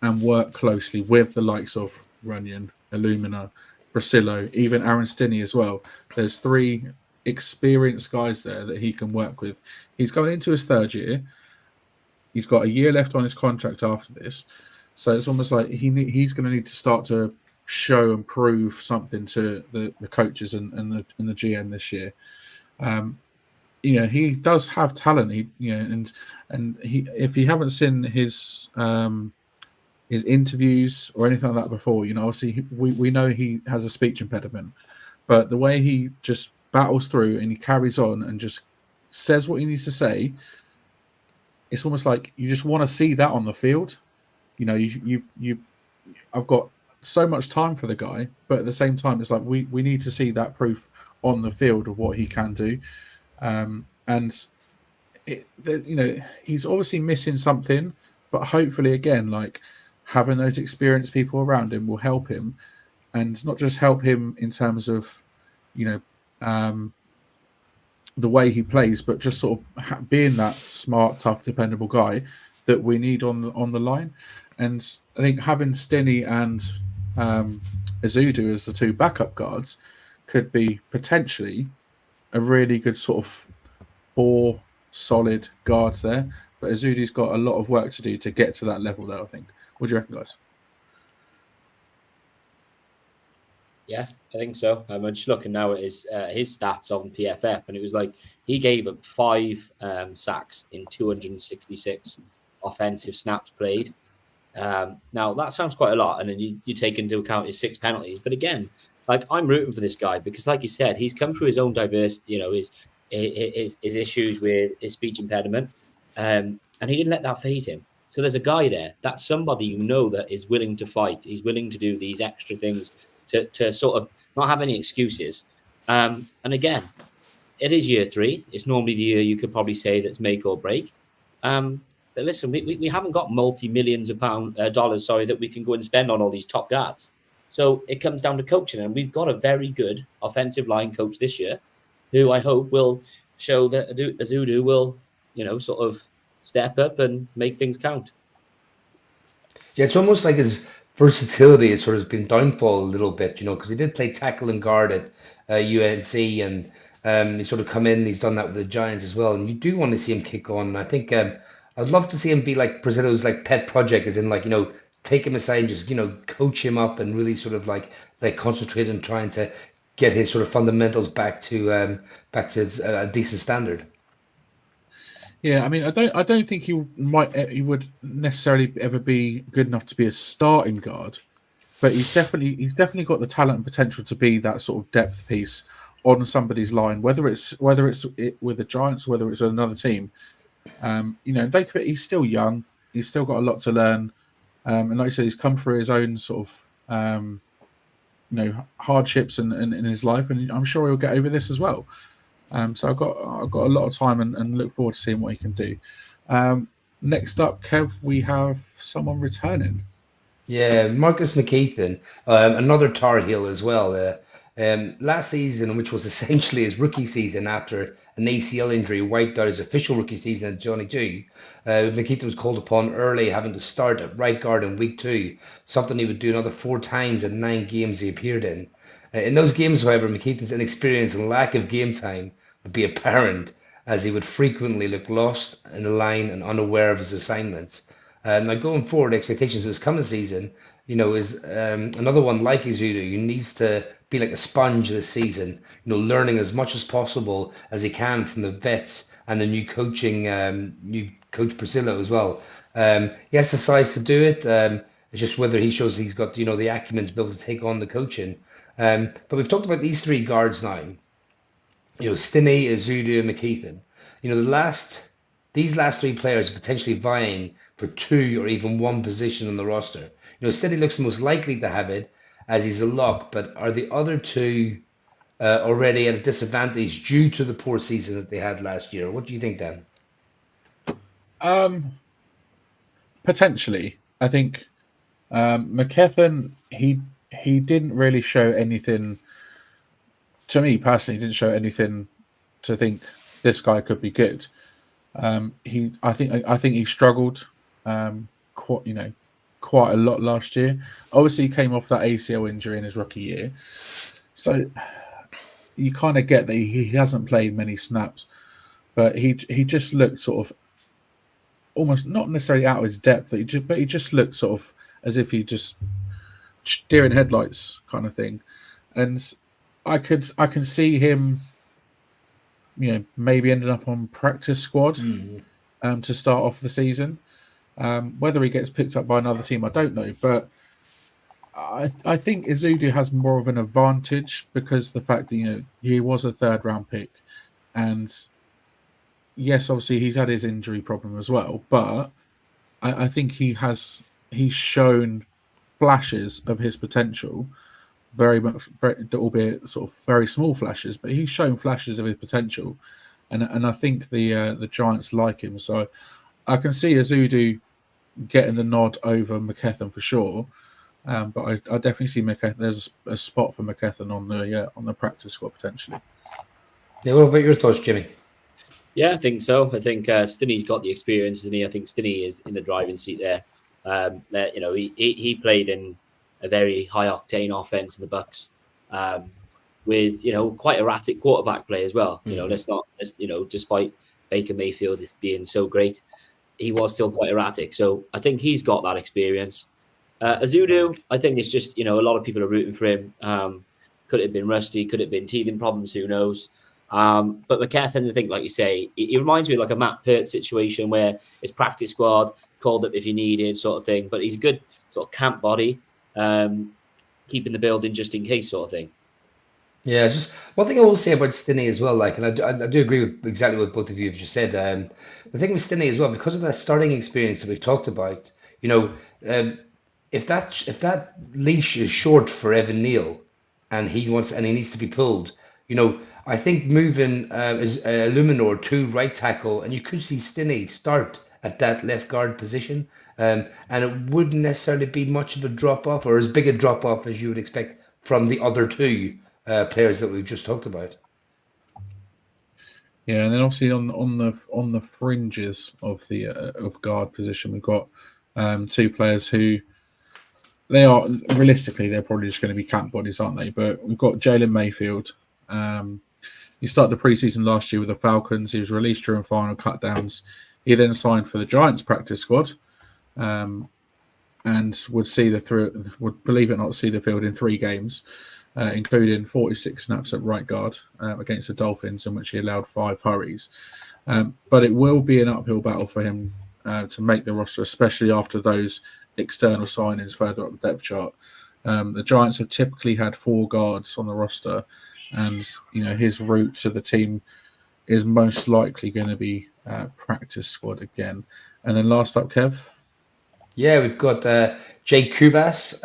and work closely with the likes of Runyan, Eluemunor, Marcellus, even Aaron Stinnie as well. There's 3 experienced guys there that he can work with. He's going into his 3rd year. He's got a year left on his contract after this. So it's almost like he's going to need to start to show and prove something to the coaches and the GM this year. He does have talent. If you haven't seen his interviews or anything like that before, obviously we know he has a speech impediment, but the way he just battles through and he carries on and just says what he needs to say, it's almost like you just want to see that on the field. I've got so much time for the guy, but at the same time, it's like we need to see that proof on the field of what he can do. He's obviously missing something, but hopefully, again, like having those experienced people around him will help him, and not just help him in terms of, the way he plays, but just sort of being that smart, tough, dependable guy that we need on the line. And I think having Stinnie and Ezeudu as the 2 backup guards could be potentially a really good sort of 4 solid guards there. But Ezeudu's got a lot of work to do to get to that level there, I think. What do you reckon, guys? Yeah, I think so. I'm just looking now at his stats on PFF, and it was like he gave up 5 sacks in 266 offensive snaps played. Now, that sounds quite a lot, and then you take into account his 6 penalties. But again, like, I'm rooting for this guy because, like you said, he's come through his own diversity, his issues with his speech impediment, and he didn't let that faze him. So there's a guy there. That's somebody that is willing to fight. He's willing to do these extra things to sort of not have any excuses. And again, it is year 3. It's normally the year you could probably say that's make or break. But listen, we haven't got multi-millions of dollars, that we can go and spend on all these top guards. So it comes down to coaching, and we've got a very good offensive line coach this year, who I hope will show that Ezeudu will, sort of step up and make things count. Yeah, it's almost like his versatility has sort of been downfall a little bit, because he did play tackle and guard at UNC, and he's sort of come in. He's done that with the Giants as well, and you do want to see him kick on. And I think I'd love to see him be like Brazil's like pet project, as in like take him aside and just coach him up and really sort of like concentrate on trying to get his sort of fundamentals back to a decent standard. Yeah, I mean, I don't think he would necessarily ever be good enough to be a starting guard, but he's definitely got the talent and potential to be that sort of depth piece on somebody's line, whether it's with the Giants or whether it's another team. Don't forget, he's still young. He's still got a lot to learn, and like I said, he's come through his own sort of hardships in his life, and I'm sure he'll get over this as well. So I've got a lot of time and look forward to seeing what he can do. Next up, Kev, we have someone returning. Yeah, Marcus McKethan, another Tar Heel as well. Last season, which was essentially his rookie season after an ACL injury wiped out his official rookie season at 22, McKethan was called upon early, having to start at right guard in week 2, something he would do another 4 times in 9 games he appeared in. In those games, however, McKethan's inexperience and lack of game time would be apparent, as he would frequently look lost in the line and unaware of his assignments. Now, going forward, expectations of this coming season, is another one like Ezeudu, who needs to be like a sponge this season, learning as much as possible as he can from the vets and the new coach Priscilla as well. He has the size to do it. It's just whether he shows he's got, the acumen to be able to take on the coaching. But we've talked about these 3 guards now. Stinnie, Ezeudu, and McKethan. These last 3 players are potentially vying for 2 or even 1 position on the roster. Stinnie looks the most likely to have it, as he's a lock, but are the other 2 already at a disadvantage due to the poor season that they had last year? What do you think, Dan? Potentially. I think McKethan, he didn't really show anything, to me personally, didn't show anything to think this guy could be good. I think he struggled quite a lot last year. Obviously, he came off that ACL injury in his rookie year, so you kind of get that he hasn't played many snaps, but he just looked sort of almost not necessarily out of his depth, but he just looked sort of as if he just deer in headlights kind of thing, and I can see him, maybe ending up on practice squad to start off the season. Whether he gets picked up by another team, I don't know, but I think Ezeudu has more of an advantage because the fact that he was a 3rd round pick, and yes, obviously he's had his injury problem as well, but I think he's shown flashes of his potential, albeit sort of very small flashes, but he's shown flashes of his potential, and I think the Giants like him, so I can see Ezeudu getting the nod over McKethan for sure, but I definitely see McKethan. There's a spot for McKethan on the practice squad potentially. Yeah, what about your thoughts, Jimmy? Yeah, I think so. I think Stinnie's got the experience, isn't he? I think Stinnie is in the driving seat there. He played in a very high octane offense in the Bucks, with quite erratic quarterback play as well. Despite Baker Mayfield being so great, he was still quite erratic. So I think he's got that experience. Ezeudu, I think it's just, a lot of people are rooting for him. Could it have been rusty? Could it have been teething problems? Who knows? But McKethan, I think, like you say, he reminds me of like a Matt Peart situation where it's practice squad, called up if you needed sort of thing. But he's a good sort of camp body, keeping the building just in case sort of thing. Yeah, just one thing I will say about Stinnie as well, and I do agree with exactly what both of you have just said. The thing with Stinnie as well, because of that starting experience that we've talked about, if that leash is short for Evan Neal, and he needs to be pulled, I think moving Eluemunor to right tackle, and you could see Stinnie start at that left guard position, and it wouldn't necessarily be much of a drop off or as big a drop off as you would expect from the other 2 players that we've just talked about. Yeah, and then obviously on the fringes of the of guard position, we've got 2 players who they're probably just going to be camp bodies, aren't they? But we've got Jalen Mayfield. He started the preseason last year with the Falcons. He was released during final cutdowns. He then signed for the Giants practice squad, and would believe it or not see the field in 3 games. Including 46 snaps at right guard against the Dolphins, in which he allowed 5 hurries. But it will be an uphill battle for him to make the roster, especially after those external signings further up the depth chart. The Giants have typically had 4 guards on the roster, and his route to the team is most likely going to be practice squad again. And then last up, Kev? Yeah, we've got Jake Kubas.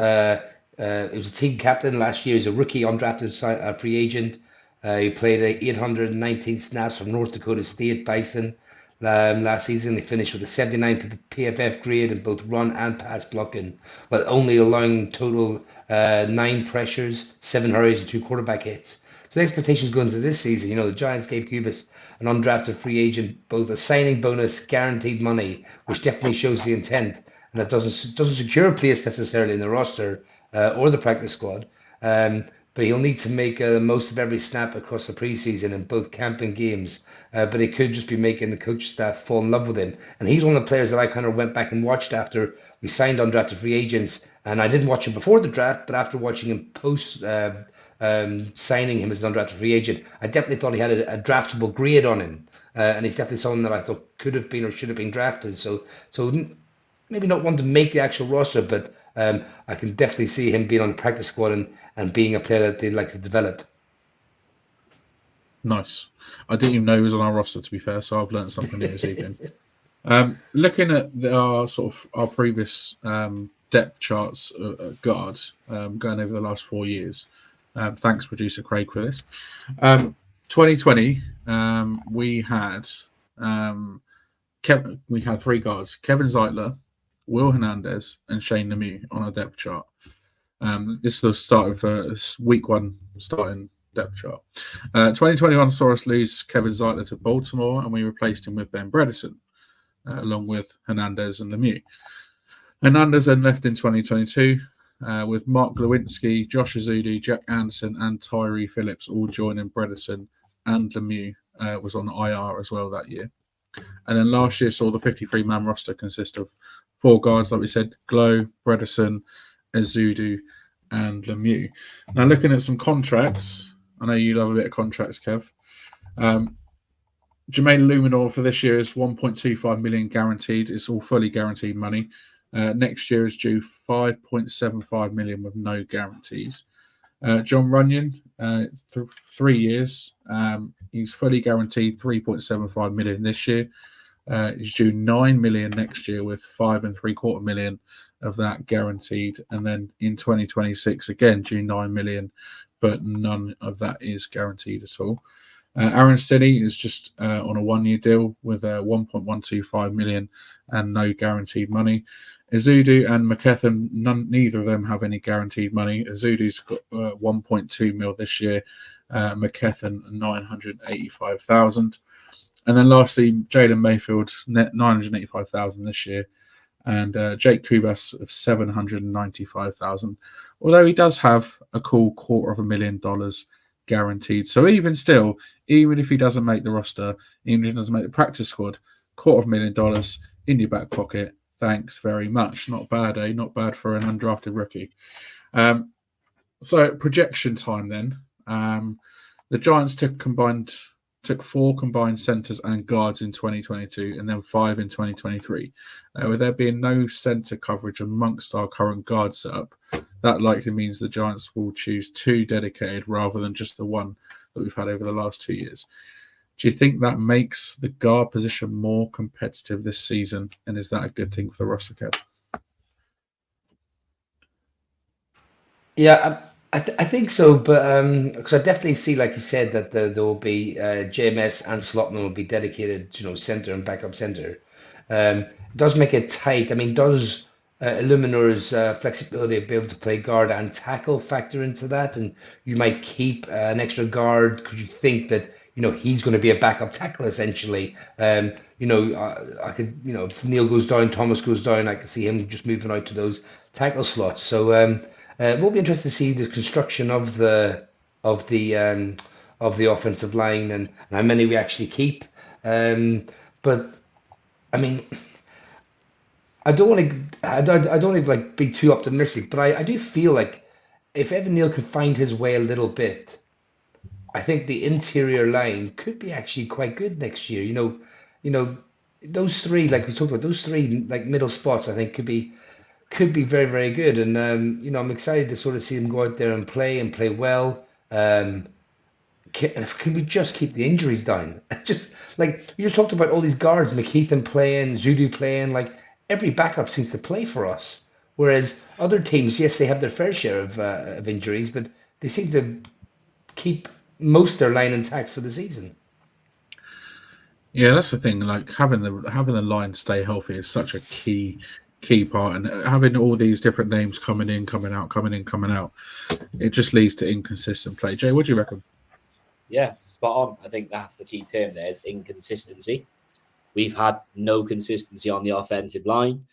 He was a team captain last year. He's a rookie undrafted free agent. He played 819 snaps from North Dakota State Bison last season. They finished with a 79 PFF grade in both run and pass blocking, but only allowing total 9 pressures, 7 hurries, and 2 quarterback hits. So the expectations going into this season, the Giants gave Kubas an undrafted free agent both a signing bonus, guaranteed money, which definitely shows the intent, and that doesn't secure a place necessarily in the roster or the practice squad. But he'll need to make the most of every snap across the preseason in both camp and games. But it could just be making the coach staff fall in love with him. And he's one of the players that I kind of went back and watched after we signed undrafted free agents. And I didn't watch him before the draft, but after watching him post signing him as an undrafted free agent, I definitely thought he had a draftable grade on him. And he's definitely someone that I thought could have been or should have been drafted. So maybe not one to make the actual roster, but I can definitely see him being on the practice squad and being a player that they'd like to develop. Nice. I didn't even know he was on our roster, to be fair, so I've learned something new this evening. Looking at our previous depth charts at guards going over the last 4 years. Thanks, producer Craig, for this. 2020, we had 3 guards: Kevin Zeitler, Will Hernandez, and Shane Lemieux on our depth chart. This is the start of week 1 starting depth chart. 2021 saw us lose Kevin Zeitler to Baltimore, and we replaced him with Ben Bredesen, along with Hernandez and Lemieux. Hernandez then left in 2022 with Mark Lewinsky, Josh Ezeudu, Jack Anderson, and Tyree Phillips all joining Bredesen, and Lemieux was on IR as well that year. And then last year saw the 53-man roster consist of 4 guards, like we said: Glow, Bredesen, Ezeudu, and Lemieux. Now, looking at some contracts, I know you love a bit of contracts, Kev. Jermaine Eluemunor for this year is $1.25 million guaranteed. It's all fully guaranteed money. Next year is due $5.75 million with no guarantees. John Runyan, 3 years. He's fully guaranteed $3.75 million this year. He's due $9 million next year with $5.75 million of that guaranteed. And then in 2026, again, due $9 million, but none of that is guaranteed at all. Aaron Stinnie is just on a 1-year deal with $1.125 million and no guaranteed money. Ezeudu and McKethan, neither of them have any guaranteed money. Ezeudu's got 1.2 mil this year. McKethan, 985,000. And then lastly, Jalen Mayfield, net 985,000 this year, and Jake Kubas of 795,000. Although he does have a cool $250,000 guaranteed. So even still, even if he doesn't make the roster, even if he doesn't make the practice squad, $250,000 in your back pocket. Thanks very much. Not bad, eh? Not bad for an undrafted rookie. So projection time then. The Giants took 4 combined centres and guards in 2022 and then 5 in 2023. With there being no centre coverage amongst our current guard setup, that likely means the Giants will choose 2 dedicated rather than just the one that we've had over the last 2 years. Do you think that makes the guard position more competitive this season? And is that a good thing for the roster, Kev? Yeah, I think so, but because I definitely see, like you said, that there will be JMS and Slotman will be dedicated, center and backup center. It does make it tight. I mean, does Eluemunor's flexibility of being able to play guard and tackle factor into that? And you might keep an extra guard because you think that he's going to be a backup tackle essentially. I could, if Neal goes down, Thomas goes down, I could see him just moving out to those tackle slots. So it will be interesting to see the construction of the offensive line and how many we actually keep. But I mean, I don't want to be too optimistic, but I do feel like if Evan Neal can find his way a little bit, I think the interior line could be actually quite good next year. Those 3, like we talked about, those 3 middle spots, I think could be very, very good. And I'm excited to sort of see them go out there and play well. Can we just keep the injuries down? Just like you talked about all these guards, McKethan playing, Ezeudu playing, like every backup seems to play for us. Whereas other teams, yes, they have their fair share of injuries, but they seem to keep most of their line intact for the season. Yeah, that's the thing. Like having the line stay healthy is such a key part, and having all these different names coming in, coming out, coming in, coming out, it just leads to inconsistent play. Jay, what do you reckon? Yeah, spot on. I think that's the key term there is inconsistency. We've had no consistency on the offensive line.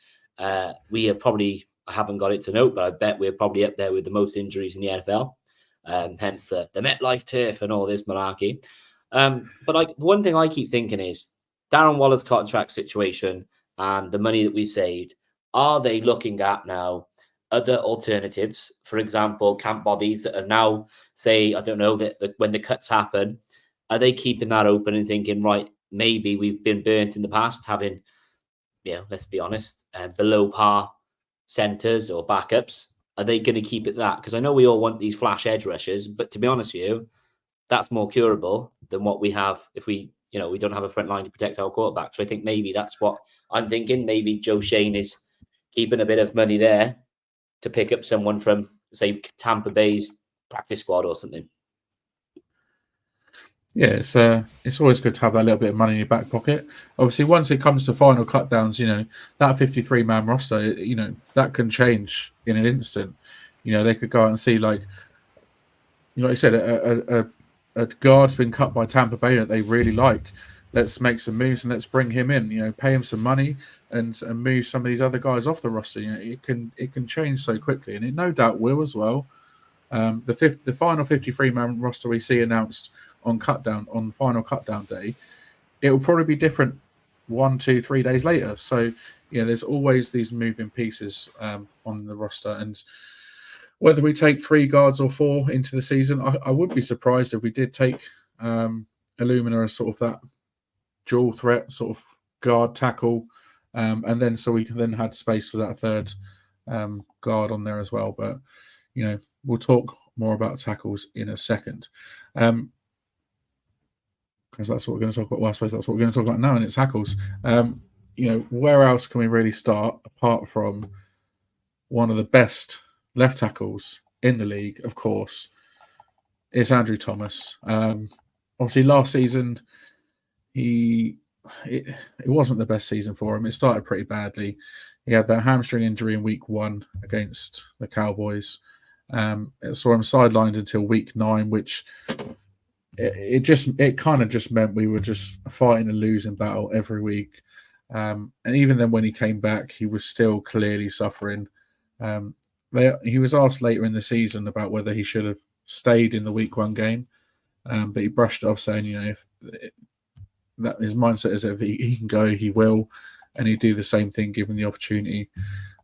We are probably, I haven't got it to note, but I bet we're probably up there with the most injuries in the NFL. Hence the MetLife turf and all this malarkey. But like one thing I keep thinking is Darren Waller's contract situation and the money that we've saved. Are they looking at now other alternatives? For example, camp bodies that are now, say, I don't know, that when the cuts happen, are they keeping that open and thinking, right, maybe we've been burnt in the past having, let's be honest, below par centers or backups. Are they going to keep it that? Because I know we all want these flash edge rushers, but to be honest with you, that's more curable than what we have if we don't have a front line to protect our quarterback. So I think maybe that's what I'm thinking. Maybe Joe Shane is keeping a bit of money there to pick up someone from, say, Tampa Bay's practice squad or something. Yeah, it's always good to have that little bit of money in your back pocket. Obviously, once it comes to final cut downs, that 53-man roster, that can change in an instant. They could go out and see, like you said, a guard's been cut by Tampa Bay that they really like. Let's make some moves and let's bring him in. Pay him some money and move some of these other guys off the roster. It can change so quickly, and it no doubt will as well. The final 53-man roster we see announced on final cutdown day, it will probably be different 1, 2, 3 days later. So there's always these moving pieces on the roster, and whether we take 3 guards or 4 into the season, I would be surprised if we did take Eluemunor as sort of that dual threat sort of guard tackle, and then so we can then have space for that third guard on there as well. But we'll talk more about tackles in a second. Because that's what we're going to talk about. Well, I suppose that's what we're going to talk about now, and it's tackles. Where else can we really start apart from one of the best left tackles in the league? Of course, it's Andrew Thomas. Obviously, last season it wasn't the best season for him. It started pretty badly. He had that hamstring injury in week 1 against the Cowboys. It saw him sidelined until week 9, which it kind of just meant we were just fighting a losing battle every week. And even then, when he came back, he was still clearly suffering. He was asked later in the season about whether he should have stayed in the week 1 game, but he brushed it off, saying, if that his mindset is that if he can go, he will, and he'd do the same thing given the opportunity.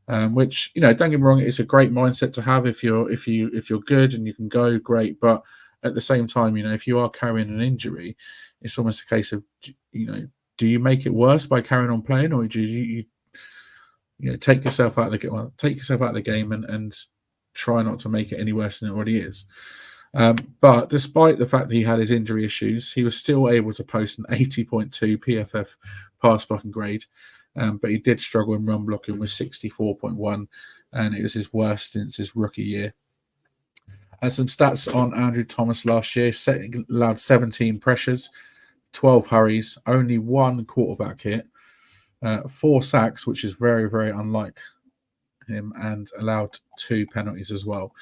Which don't get me wrong, it's a great mindset to have if you're good and you can go, great. But at the same time, if you are carrying an injury, it's almost a case of, do you make it worse by carrying on playing, or do you take yourself out of the game and try not to make it any worse than it already is. But despite the fact that he had his injury issues, he was still able to post an 80.2 PFF pass blocking grade. But he did struggle in run blocking with 64.1, and it was his worst since his rookie year. Some stats on Andrew Thomas last year: allowed 17 pressures, 12 hurries, only 1 quarterback hit, 4 sacks, which is very, very unlike him, and allowed 2 penalties as well.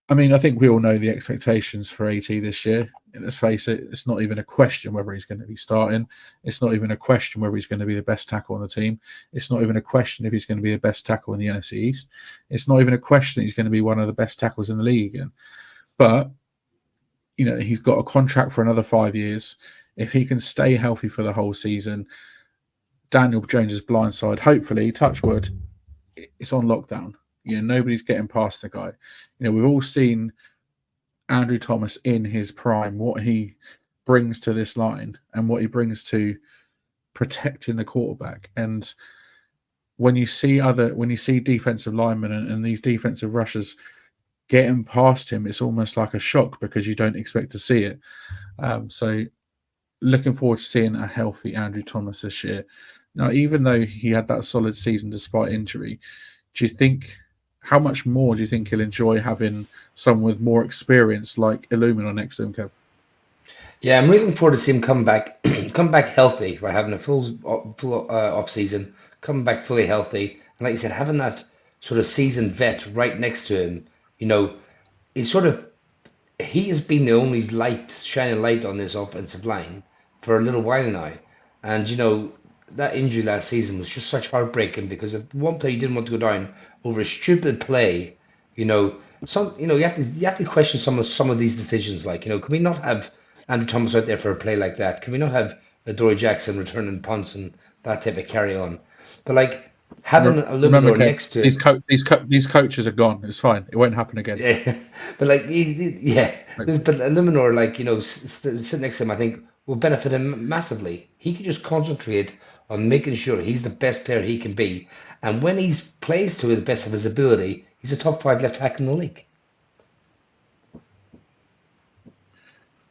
I mean, I think we all know the expectations for AT this year. Let's face it, it's not even a question whether he's going to be starting. It's not even a question whether he's going to be the best tackle on the team. It's not even a question if he's going to be the best tackle in the NFC East. It's not even a question he's going to be one of the best tackles in the league again. But, he's got a contract for another 5 years. If he can stay healthy for the whole season, Daniel Jones's blind side, hopefully, touch wood, it's on lockdown. Nobody's getting past the guy. We've all seen Andrew Thomas in his prime, what he brings to this line and what he brings to protecting the quarterback. And when you see defensive linemen and these defensive rushers getting past him, it's almost like a shock because you don't expect to see it. So looking forward to seeing a healthy Andrew Thomas this year. Now, even though he had that solid season despite injury, how much more do you think he'll enjoy having someone with more experience like Eluemunor next to him, Kev? Yeah, I'm really looking forward to see him come back, come back healthy, right? Having a full off season, coming back fully healthy, and like you said, having that sort of seasoned vet right next to him, you know, is sort of he has been the only shining light on this offensive line for a little while now. And that injury last season was just such heartbreaking because if one player didn't want to go down over a stupid play, you know, you have to question some of these decisions. Like, can we not have Andrew Thomas out there for a play like that? Can we not have Dory Jackson returning punts and that type of carry on? But like having Remember, Eluemunor Kev, next to these him. These coaches are gone. It's fine. It won't happen again. Yeah, but like, yeah, Hopefully. but Eluemunor, like, sitting next to him, I think will benefit him massively. He can just concentrate on making sure he's the best player he can be, and when he plays to the best of his ability, he's a top 5 left tackle in the league.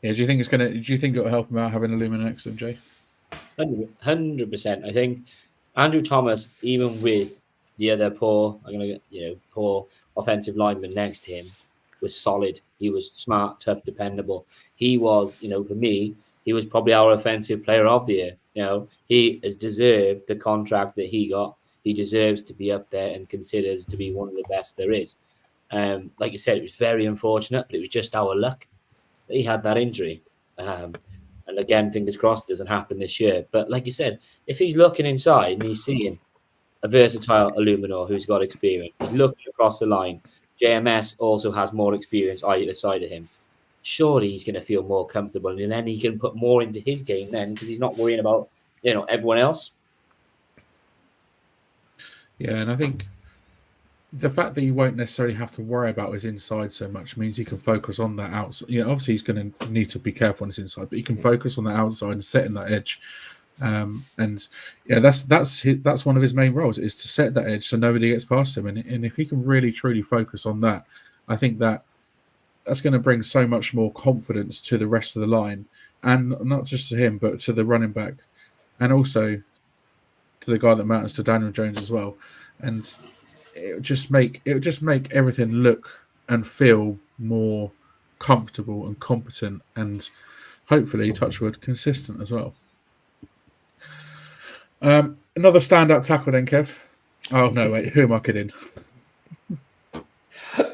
Yeah. Do you think it'll help him out having Eluemunor next to him, Jay? 100%. I think Andrew Thomas, even with the other poor offensive lineman next to him, was solid. He was smart, tough, dependable. He was, for me, he was probably our offensive player of the year. He has deserved the contract that he got. He deserves to be up there and considers to be one of the best there is. Like you said, it was very unfortunate, but it was just our luck that he had that injury. And again, fingers crossed, it doesn't happen this year. But like you said, if he's looking inside and he's seeing a versatile Eluemunor who's got experience, he's looking across the line. JMS also has more experience either side of him. Surely he's going to feel more comfortable, and then he can put more into his game then because he's not worrying about everyone else. Yeah, and I think the fact that you won't necessarily have to worry about his inside so much means you can focus on that outside. Obviously he's going to need to be careful on his inside, but you can focus on the outside and setting that edge. And yeah, that's one of his main roles, is to set that edge so nobody gets past him. And if he can really truly focus on that, I think that's going to bring so much more confidence to the rest of the line, and not just to him, but to the running back, and also to the guy that matters, to Daniel Jones as well. And it would just make everything look and feel more comfortable and competent, and hopefully, touch wood, consistent as well. Another standout tackle then, Kev. Oh no, wait, who am I kidding?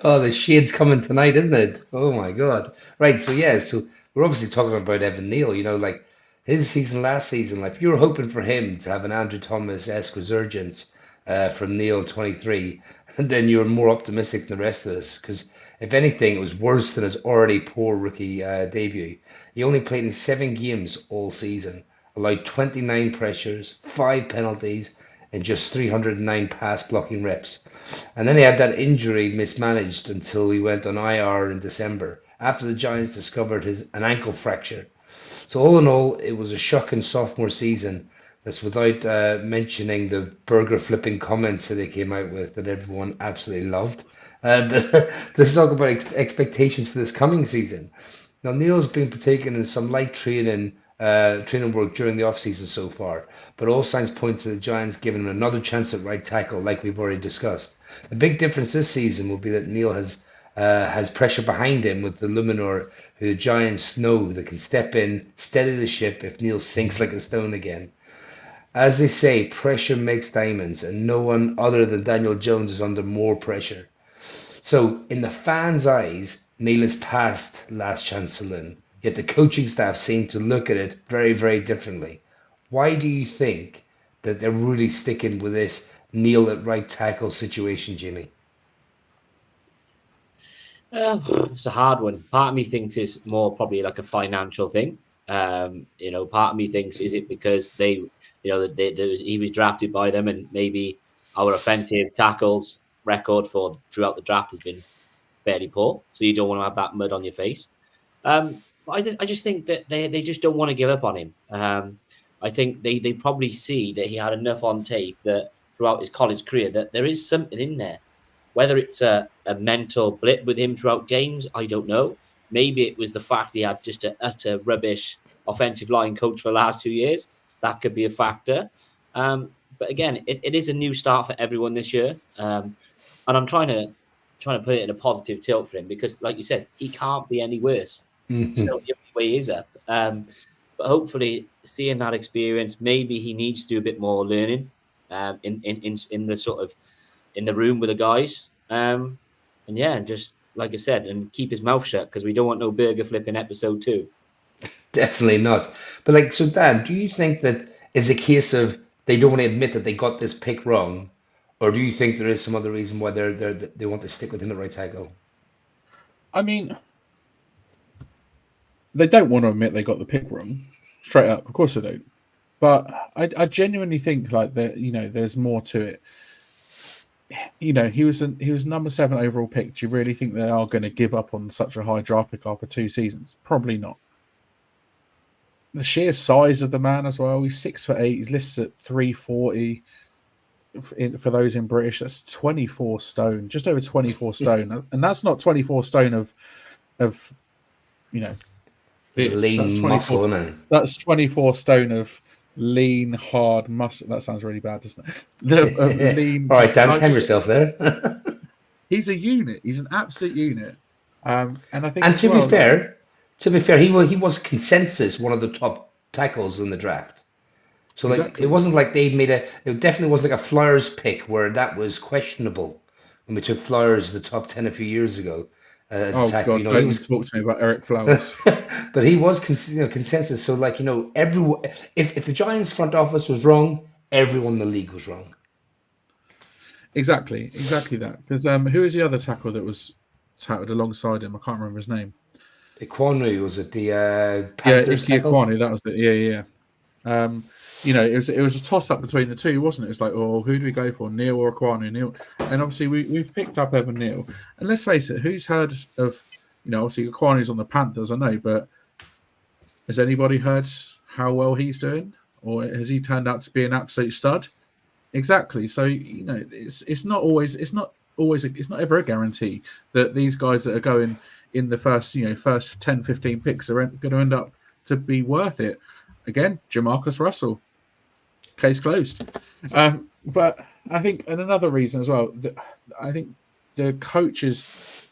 Oh, the shade's coming tonight, isn't it? Oh my God! Right, so we're obviously talking about Evan Neal. Like his season last season. Like, if you were hoping for him to have an Andrew Thomas-esque resurgence from Neal 23, and then you were more optimistic than the rest of us, because if anything, it was worse than his already poor rookie debut. He only played in 7 games all season, allowed 29 pressures, 5 penalties, and just 309 pass blocking reps. And then he had that injury mismanaged until he went on IR in December, after the Giants discovered an ankle fracture. So all in all, it was a shocking sophomore season. That's without mentioning the burger flipping comments that they came out with that everyone absolutely loved. But let's talk about expectations for this coming season. Now, Neal's been partaking in some light training work during the offseason so far, but all signs point to the Giants giving him another chance at right tackle, like we've already discussed. The big difference this season will be that Neal has pressure behind him with the Eluemunor, who the Giants know that can step in, steady the ship if Neal sinks like a stone again. As they say, pressure makes diamonds, and no one other than Daniel Jones is under more pressure. So, in the fans' eyes, Neal is past last chance saloon, yet the coaching staff seem to look at it very, very differently. Why do you think that they're really sticking with this Neal at right tackle situation, Jimmy? It's a hard one. Part of me thinks it's more probably like a financial thing. Part of me thinks, is it because he was drafted by them, and maybe our offensive tackles record throughout the draft has been fairly poor, so you don't want to have that mud on your face. But I just think that they just don't want to give up on him. I think they probably see that he had enough on tape that throughout his college career that there is something in there. Whether it's a mental blip with him throughout games, I don't know. Maybe it was the fact he had just an utter rubbish offensive line coach for the last 2 years. That could be a factor. But again, it is a new start for everyone this year. And I'm trying to put it in a positive tilt for him because, like you said, he can't be any worse. So the only way is up. But hopefully, seeing that experience, maybe he needs to do a bit more learning in the sort of in the room with the guys. And yeah, just like I said, and keep his mouth shut because we don't want no burger flipping episode 2. Definitely not. But like, so Dan, do you think that is a case of they don't want to admit that they got this pick wrong, or do you think there is some other reason why they want to stick with him at right tackle? I mean, they don't want to admit they got the pick wrong, straight up. Of course they don't. But I genuinely think like that. There's more to it. He was number 7 overall pick. Do you really think they are going to give up on such a high draft pick after 2 seasons? Probably not. The sheer size of the man as well. He's 6'8". He's listed at 340. For those in British, that's 24 stone, just over 24 stone, and that's not 24 stone of lean muscle, isn't it? That's 24 stone of lean, hard muscle. That sounds really bad, doesn't it? Lean. All right, Dan, calm yourself there. He's a unit. He's an absolute unit. And I think, and to be fair, he was consensus one of the top tackles in the draft. So like exactly. It wasn't like they made it definitely wasn't like a Flyers pick where that was questionable when we took Flyers the top 10 a few years ago. God, don't talk to me about Eric Flowers. But he was consensus. So like, everyone, if the Giants front office was wrong, everyone in the league was wrong. Exactly that. Because who is the other tackle that was touted alongside him? I can't remember his name. Iquanu, was it the Panthers tackle? Iquanu, that was it. Yeah. It was a toss-up between the two, wasn't it? It's like, who do we go for, Neal or Iquanu? Neal, and obviously we've picked up Evan Neal. And let's face it, who's heard of, obviously Iquanu's on the Panthers, I know, but has anybody heard how well he's doing, or has he turned out to be an absolute stud? Exactly. So it's not ever a guarantee that these guys that are going in the first 10, 15 picks are going to end up to be worth it. Again, Jamarcus Russell, case closed. But I think, and another reason as well, I think the coaches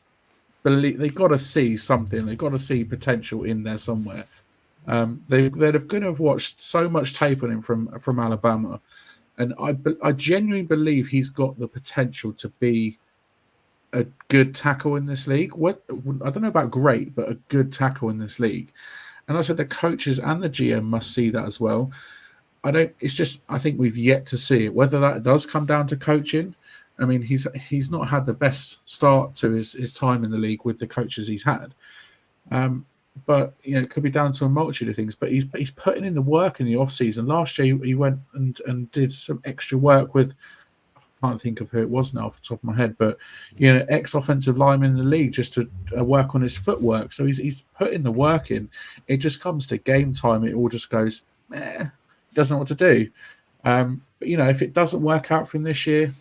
believe they've got to see something. They've got to see potential in there somewhere. They're going to have watched so much tape on him from Alabama, and I genuinely believe he's got the potential to be a good tackle in this league. I don't know about great, but a good tackle in this league. And I said the coaches and the GM must see that as well. I think we've yet to see it. Whether that does come down to coaching, I mean, he's not had the best start to his time in the league with the coaches he's had. But it could be down to a multitude of things. But he's putting in the work in the off season. Last year he went and did some extra work with, I can't think of who it was now off the top of my head, but ex-offensive lineman in the league just to work on his footwork. So he's putting the work in. It just comes to game time, it all just goes, doesn't know what to do. But if it doesn't work out for him this year,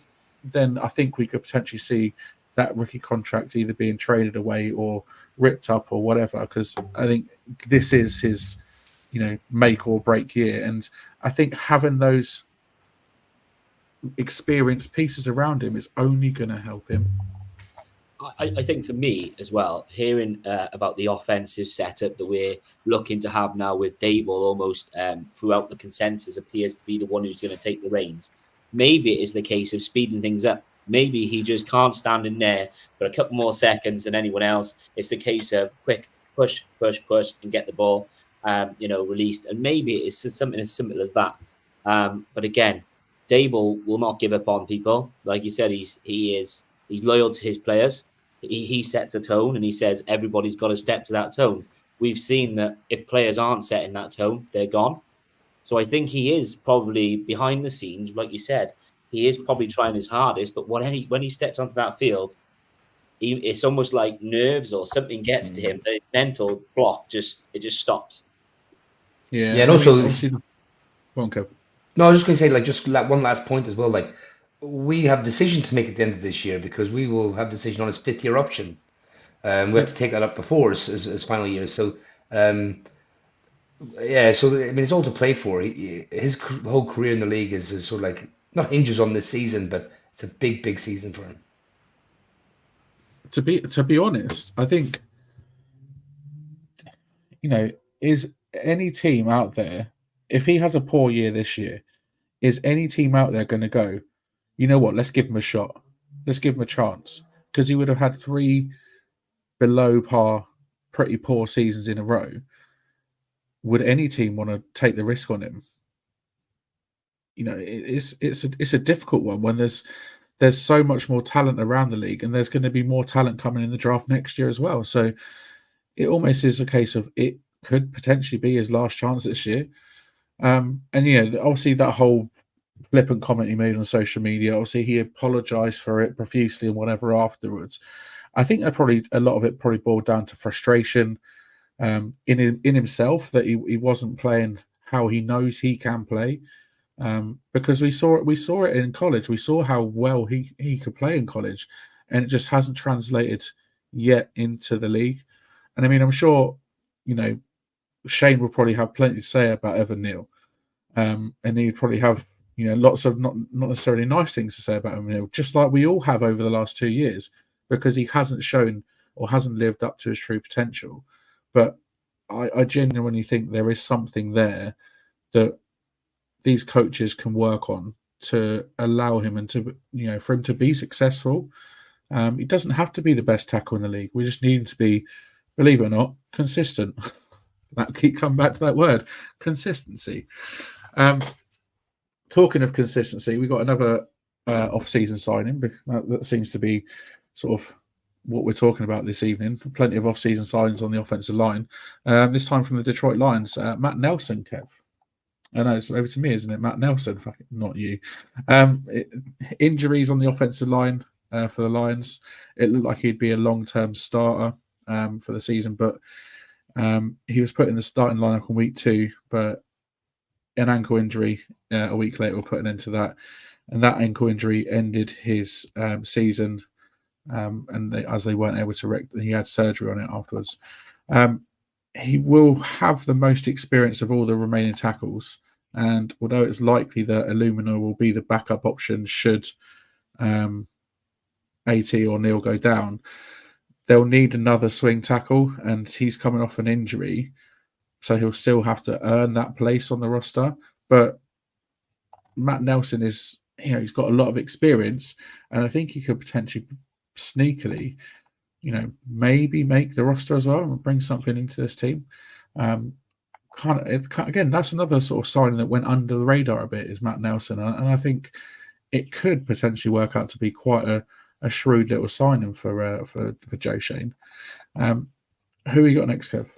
then I think we could potentially see that rookie contract either being traded away or ripped up or whatever. Because I think this is his, make or break year, and I think having those experienced pieces around him is only going to help him. I think for me as well, hearing about the offensive setup that we're looking to have now with Dable almost throughout the consensus appears to be the one who's going to take the reins. Maybe it is the case of speeding things up. Maybe he just can't stand in there for a couple more seconds than anyone else. It's the case of quick push, and get the ball, released. And maybe it's just something as simple as that. But again, Dable will not give up on people. Like you said, he's loyal to his players. He sets a tone and he says everybody's got to step to that tone. We've seen that if players aren't setting that tone, they're gone. So I think he is probably behind the scenes, like you said, he is probably trying his hardest. But when he steps onto that field, it's almost like nerves or something gets to him. That his mental block just stops. Yeah, and also, won't go. No, I was just going to say, just one last point as well. We have decision to make at the end of this year because we will have decision on his 5th-year option. We have to take that up before his final year. So, so it's all to play for. His whole career in the league is sort of not hinges on this season, but it's a big, big season for him. To be honest, I think is any team out there, if he has a poor year this year, is any team out there going to go, you know what, let's give him a shot. Let's give him a chance. Because he would have had 3 below par, pretty poor seasons in a row. Would any team want to take the risk on him? It's a difficult one when there's so much more talent around the league, and there's going to be more talent coming in the draft next year as well. So it almost is a case of it could potentially be his last chance this year. And obviously that whole flippant comment he made on social media, obviously he apologized for it profusely and whatever afterwards. I think that probably a lot of it probably boiled down to frustration in himself, that he wasn't playing how he knows he can play. Because we saw it in college. We saw how well he could play in college, and it just hasn't translated yet into the league. And I mean, I'm sure, Shane will probably have plenty to say about Evan Neal, and he'd probably have lots of not necessarily nice things to say about Evan Neal, just like we all have over the last 2 years, because he hasn't shown or hasn't lived up to his true potential. But I genuinely think there is something there that these coaches can work on to allow him and to, for him to be successful. He doesn't have to be the best tackle in the league. We just need him to be, believe it or not, consistent. That keep coming back to that word, consistency. Talking of consistency, we got another off-season signing. That seems to be sort of what we're talking about this evening. Plenty of off-season signings on the offensive line. This time from the Detroit Lions, Matt Nelson, Kev. I know it's over to me, isn't it? Matt Nelson, not you. Injuries on the offensive line for the Lions. It looked like he'd be a long-term starter for the season, but he was put in the starting lineup on week 2, but an ankle injury a week later will put an end to that. And that ankle injury ended his season, and as they weren't able to he had surgery on it afterwards. He will have the most experience of all the remaining tackles, and although it's likely that Eluemunor will be the backup option should AT or Neal go down, they'll need another swing tackle, and he's coming off an injury, so he'll still have to earn that place on the roster. But Matt Nelson is, he's got a lot of experience, and I think he could potentially sneakily, maybe make the roster as well and bring something into this team. Again, that's another sort of signing that went under the radar a bit, is Matt Nelson, and I think it could potentially work out to be quite a shrewd little signing for Joe Shane. Who we got next, Kev?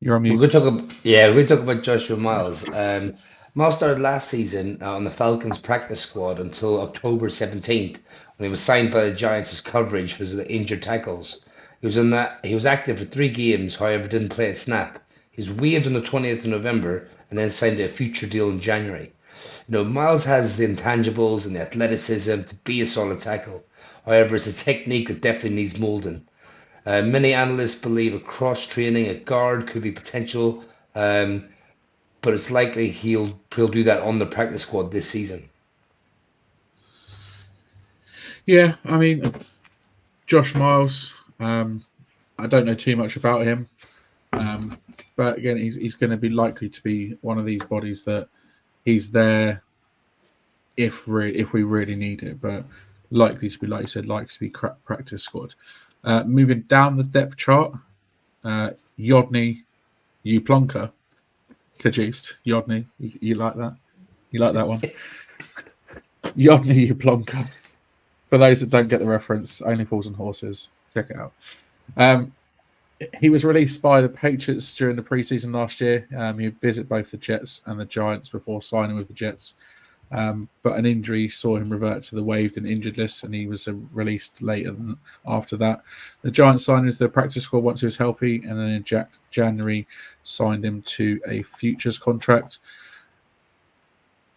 You're on mute. We're going to talk about Joshua Miles. Miles started last season on the Falcons practice squad until October 17th, when he was signed by the Giants as coverage for the injured tackles. He was active for 3 games, however, didn't play a snap. He was waived on the 20th of November and then signed a future deal in January. Miles has the intangibles and the athleticism to be a solid tackle. However, it's a technique that definitely needs molding. Many analysts believe a cross-training at guard could be potential, but it's likely he'll do that on the practice squad this season. Yeah, I mean, Josh Miles, I don't know too much about him, but again, he's going to be likely to be one of these bodies that he's there if we really need it, but likely to be, like you said, likely to be practice squad. Moving down the depth chart, Yodny, Uplonka, Cajuste, Yodny. You like that? You like that one? Yodny, Uplonka. For those that don't get the reference, Only Fools and Horses. Check it out. He was released by the Patriots during the preseason last year. He visited both the Jets and the Giants before signing with the Jets. But an injury saw him revert to the waived and injured list, and he was released later after that. The Giants signed him to the practice squad once he was healthy, and then in January signed him to a futures contract.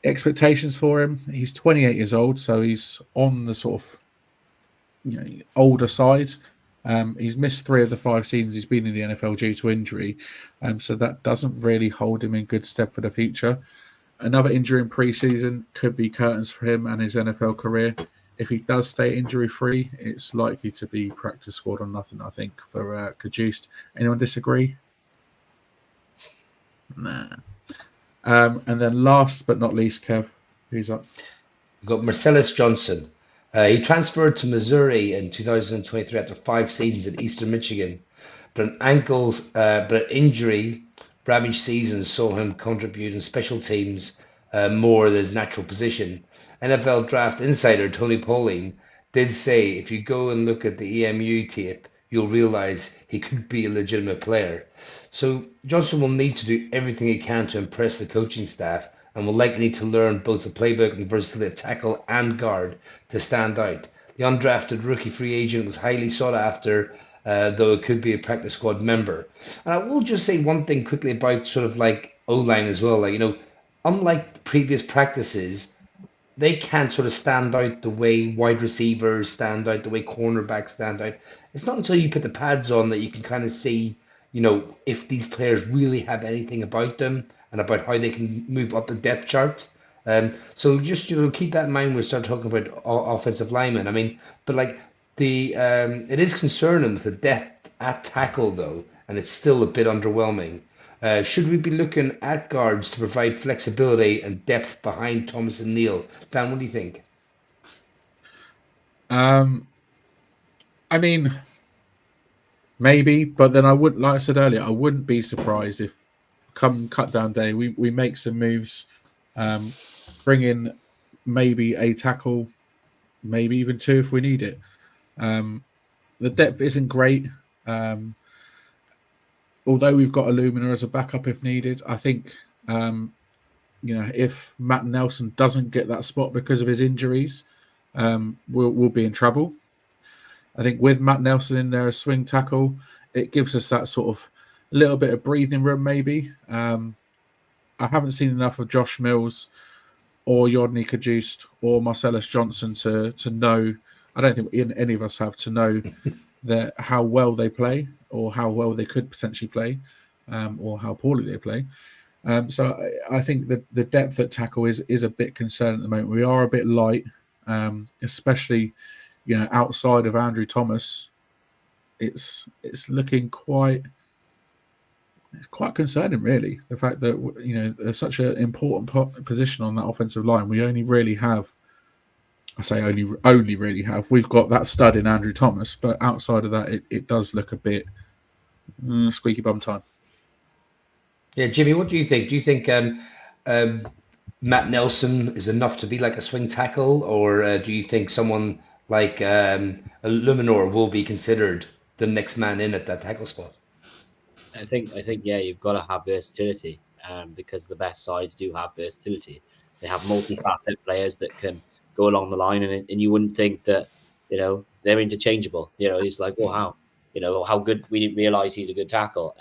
Expectations for him: he's 28 years old, so he's on the sort of older side. He's missed 3 of the 5 seasons he's been in the NFL due to injury, so that doesn't really hold him in good stead for the future. Another injury in preseason could be curtains for him and his NFL career. if he does stay injury free, it's likely to be practice squad or nothing. I think for Cajuste. Anyone disagree? Nah. And then last but not least, Kev, who's up? We've got Marcellus Johnson. He transferred to Missouri in 2023 after 5 seasons at Eastern Michigan, but an injury ravaged season saw him contribute in special teams more than his natural position. NFL draft insider Tony Pauline did say if you go and look at the EMU tape, you'll realize he could be a legitimate player. So Johnson will need to do everything he can to impress the coaching staff and will likely need to learn both the playbook and the versatility of tackle and guard to stand out. The undrafted rookie free agent was highly sought after, though it could be a practice squad member. And I will just say one thing quickly about sort of like O-line as well. Like, unlike previous practices, they can't sort of stand out the way wide receivers stand out, the way cornerbacks stand out. It's not until you put the pads on that you can kind of see, if these players really have anything about them and about how they can move up the depth chart. So just keep that in mind when we start talking about offensive linemen. I mean, but like it is concerning with the depth at tackle though, and it's still a bit underwhelming. Should we be looking at guards to provide flexibility and depth behind Thomas and Neal? Dan, what do you think? I mean, maybe, but then I would, like I said earlier, I wouldn't be surprised if come cut down day we make some moves, bring in maybe a tackle, maybe even 2 if we need it. The depth isn't great. Although we've got Eluemunor as a backup if needed, I think if Matt Nelson doesn't get that spot because of his injuries, we'll be in trouble. I think with Matt Nelson in there as swing tackle, it gives us that sort of little bit of breathing room maybe. I haven't seen enough of Josh Mills or Yodny Cajuste or Marcellus Johnson to know. I don't think any of us have to know that how well they play or how well they could potentially play, or how poorly they play. So I think that the depth at tackle is a bit concerning at the moment. We are a bit light, especially outside of Andrew Thomas. It's looking quite concerning, really. The fact that there's such an important position on that offensive line. We only really have. I say only really have. We've got that stud in Andrew Thomas, but outside of that, it does look a bit squeaky bum time. Yeah, Jimmy, what do you think? Do you think Matt Nelson is enough to be like a swing tackle, or do you think someone like Eluemunor will be considered the next man in at that tackle spot? I think yeah, you've got to have versatility, because the best sides do have versatility. They have multifaceted players that can go along the line, and you wouldn't think that they're interchangeable. It's like, wow, how good, we didn't realize he's a good tackle.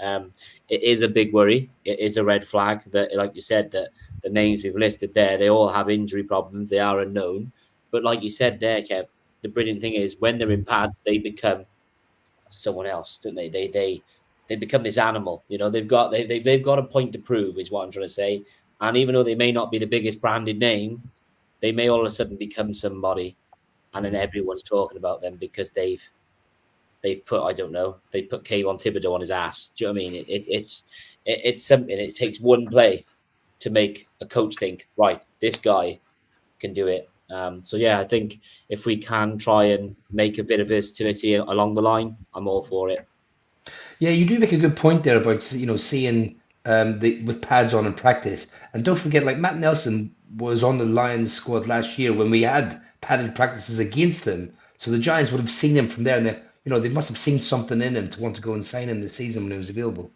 It is a big worry. It is a red flag that, like you said, that the names we've listed there, they all have injury problems. They are unknown, but like you said there, Kev, the brilliant thing is when they're in pads, they become someone else, don't they? They become this animal. They've got a point to prove, is what I'm trying to say. And even though they may not be the biggest branded name, they may all of a sudden become somebody, and then everyone's talking about them because they've put, I don't know, they put Kayvon Thibodeau on his ass. Do you know what I mean? It's something. It takes one play to make a coach think, right, this guy can do it. So yeah, I think if we can try and make a bit of versatility along the line, I'm all for it. Yeah, you do make a good point there about seeing with pads on in practice, and don't forget, like Matt Nelson was on the Lions squad last year when we had padded practices against them. So the Giants would have seen him from there, and they must have seen something in him to want to go and sign him this season when he was available.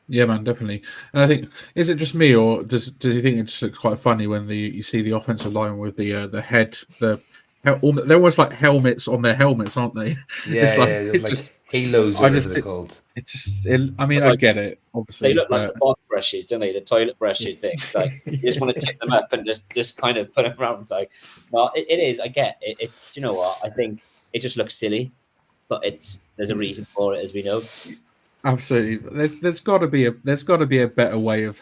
Yeah, man, definitely. And I think, is it just me, or do you think it just looks quite funny when you see the offensive line with the head, they're almost like helmets on their helmets, aren't they? Yeah, it's like halos, or whatever they're called. I get it, obviously. They look like the bot brushes, don't they? The toilet brushes things. Like you just want to tip them up and just kind of put them around. Like, well, it is. I get it. Do you know what? I think it just looks silly, but there's a reason for it, as we know. Absolutely. There's got to be a better way of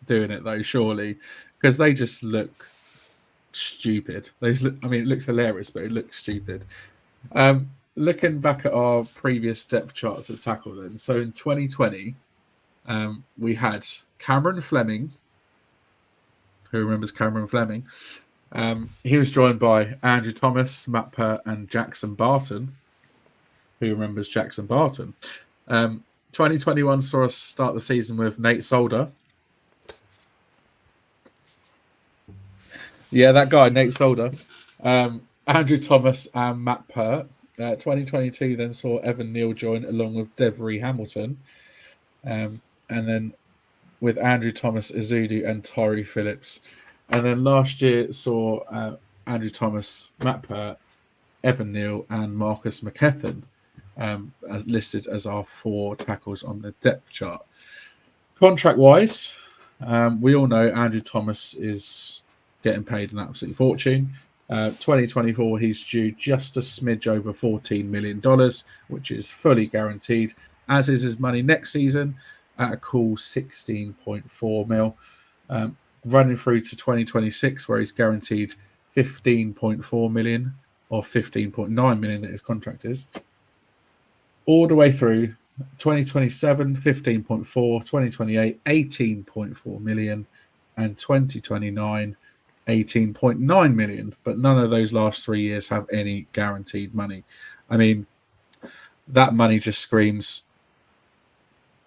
doing it though, surely, because they just look stupid. It looks hilarious, but it looks stupid. Looking back at our previous depth charts at tackle, then, so in 2020, we had Cameron Fleming. Who remembers Cameron Fleming? He was joined by Andrew Thomas, Matt Pert, and Jackson Barton. Who remembers Jackson Barton? 2021 saw us start the season with Nate Solder. Yeah, that guy, Nate Solder. Andrew Thomas and Matt Pert. 2022 then saw Evan Neal join along with Devery Hamilton. And then with Andrew Thomas, Ezeudu, and Tyree Phillips. And then last year saw Andrew Thomas, Matt Pert, Evan Neal, and Marcus McKethan as listed as our 4 tackles on the depth chart. Contract-wise, we all know Andrew Thomas is getting paid an absolute fortune. 2024, he's due just a smidge over $14 million, which is fully guaranteed, as is his money next season at a cool 16.4 mil. Running through to 2026, where he's guaranteed 15.4 million or 15.9 million that his contract is. All the way through 2027, 15.4, 2028, 18.4 million, and 2029, 18.9 million. But none of those last 3 years have any guaranteed money. I mean, that money just screams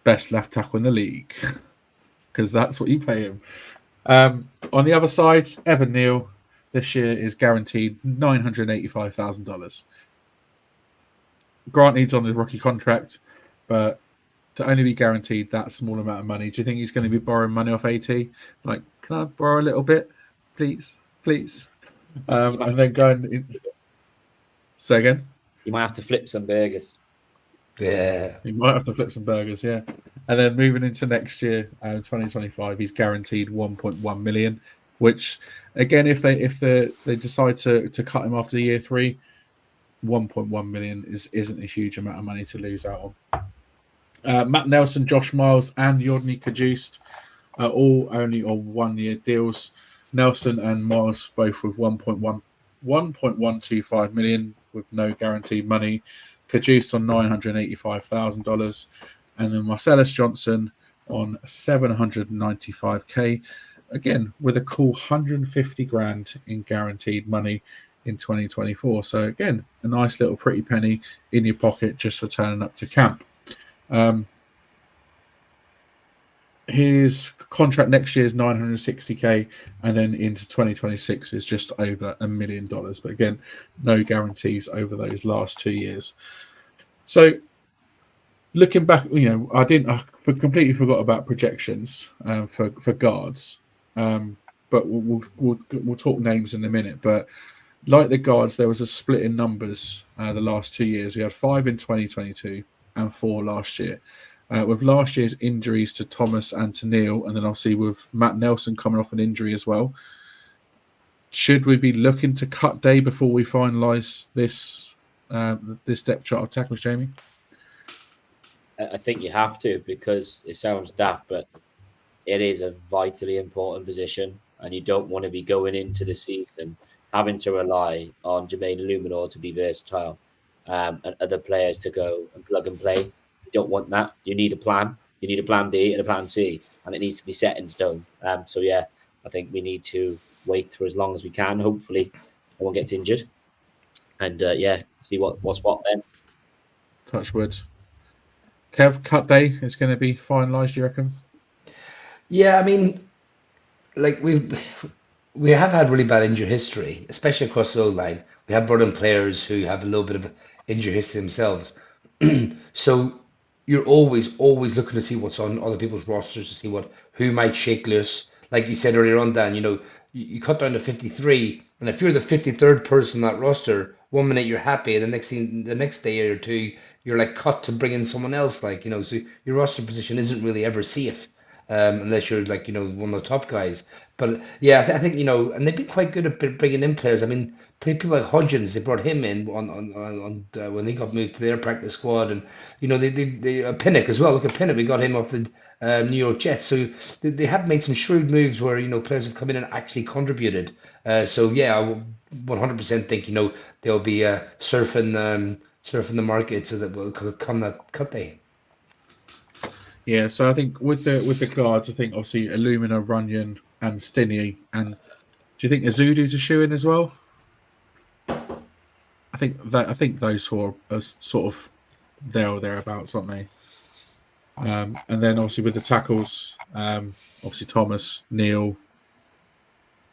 best left tackle in the league, because that's what you pay him. On the other side, Evan Neal this year is guaranteed $985,000. Grant needs on his rookie contract, but to only be guaranteed that small amount of money, do you think he's going to be borrowing money off AT? Like, can I borrow a little bit, please? And then going in... Say again? You might have to flip some burgers. Yeah. He might have to flip some burgers, yeah. And then moving into next year, 2025, he's guaranteed 1.1 million, which again, if they decide to cut him after year 3, 1.1 million isn't a huge amount of money to lose out on. Matt Nelson, Josh Miles, and Yodny Cajuste are all only on 1-year deals. Nelson and Miles both with 1.125 million with no guaranteed money. Cajuste on $985,000, and then Marcellus Johnson on $795K, again with a cool 150 grand in guaranteed money in 2024. So again, a nice little pretty penny in your pocket just for turning up to camp. His contract next year is $960K, and then into 2026 is just over $1 million. But again, no guarantees over those last 2 years. So looking back, I completely forgot about projections for guards. But we'll talk names in a minute. But like the guards, there was a split in numbers the last 2 years. We had 5 in 2022 and 4 last year. With last year's injuries to Thomas and to Neal, and then obviously with Matt Nelson coming off an injury as well, should we be looking to cut day before we finalise this depth chart of tackles, Jamie? I think you have to, because it sounds daft, but it is a vitally important position, and you don't want to be going into the season having to rely on Jermaine Eluemunor to be versatile and other players to go and plug and play. You don't want that. You need a plan. You need a plan B and a plan C, and it needs to be set in stone. So, yeah, I think we need to wait for as long as we can. Hopefully, no one gets injured. And, see what's what then. Touch wood. Kev, cut day is going to be finalised, do you reckon? Yeah, I mean, like we have had really bad injury history, especially across the O-line. We have brought in players who have a little bit of injury history themselves. So you're always looking to see what's on other people's rosters, to see who might shake loose. Like you said earlier on, Dan, you cut down to 53, and if you're the 53rd person on that roster, 1 minute you're happy, and the next day or two, you're like cut to bring in someone else. So your roster position isn't really ever safe. unless you're like, one of the top guys. But yeah, I think, and they've been quite good at bringing in players. I mean, people like Hudgens, they brought him in on when he got moved to their practice squad, and they Pinnock as well. Look at Pinnock, we got him off the New York Jets. So they have made some shrewd moves where players have come in and actually contributed. So yeah, I 100% think they'll be surfing the market so that will come that cut day. Yeah, so I think with the guards, I think obviously Eluemunor, Runyan, and Stinnie. And do you think Ezeudu's a shoe-in as well? I think those four are sort of there or thereabouts, aren't they? And then obviously with the tackles, obviously Thomas, Neal,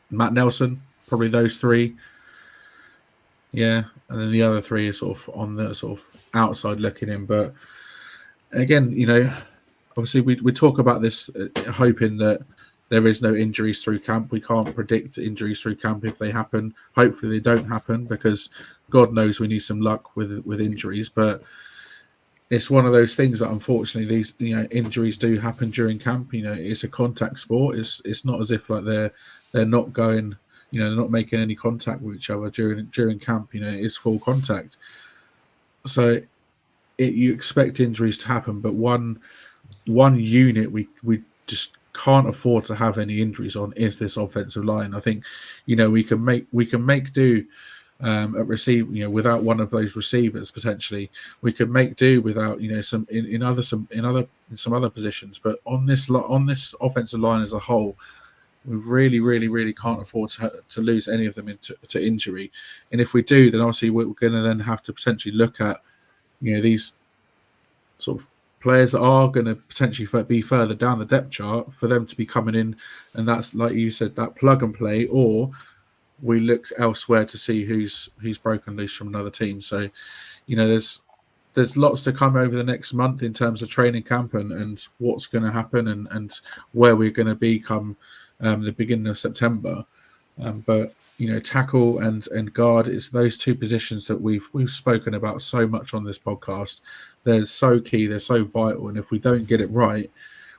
Matt Nelson, probably those three. Yeah, and then the other three are sort of on the sort of outside looking in. But again, obviously we talk about this hoping that there is no injuries through camp. We can't predict injuries through camp if they happen. Hopefully they don't happen, because God knows we need some luck with injuries. But it's one of those things that unfortunately these injuries do happen during camp. It's a contact sport. It's not as if like they're not going. They're not making any contact with each other during camp. It's full contact. So you expect injuries to happen, but one unit we just can't afford to have any injuries on is this offensive line. I think we can make do at receive without one of those receivers. Potentially we could make do without some in some other positions, but on this offensive line as a whole, we really can't afford to lose any of them to injury. And if we do, then obviously we're going to then have to potentially look at these sort of players that are going to potentially be further down the depth chart for them to be coming in, and that's, like you said, that plug and play, or we look elsewhere to see who's broken loose from another team. So there's lots to come over the next month in terms of training camp and what's going to happen and where we're going to be come the beginning of September. But tackle and guard, is those two positions that we've spoken about so much on this podcast. They're so key, they're so vital, and if we don't get it right,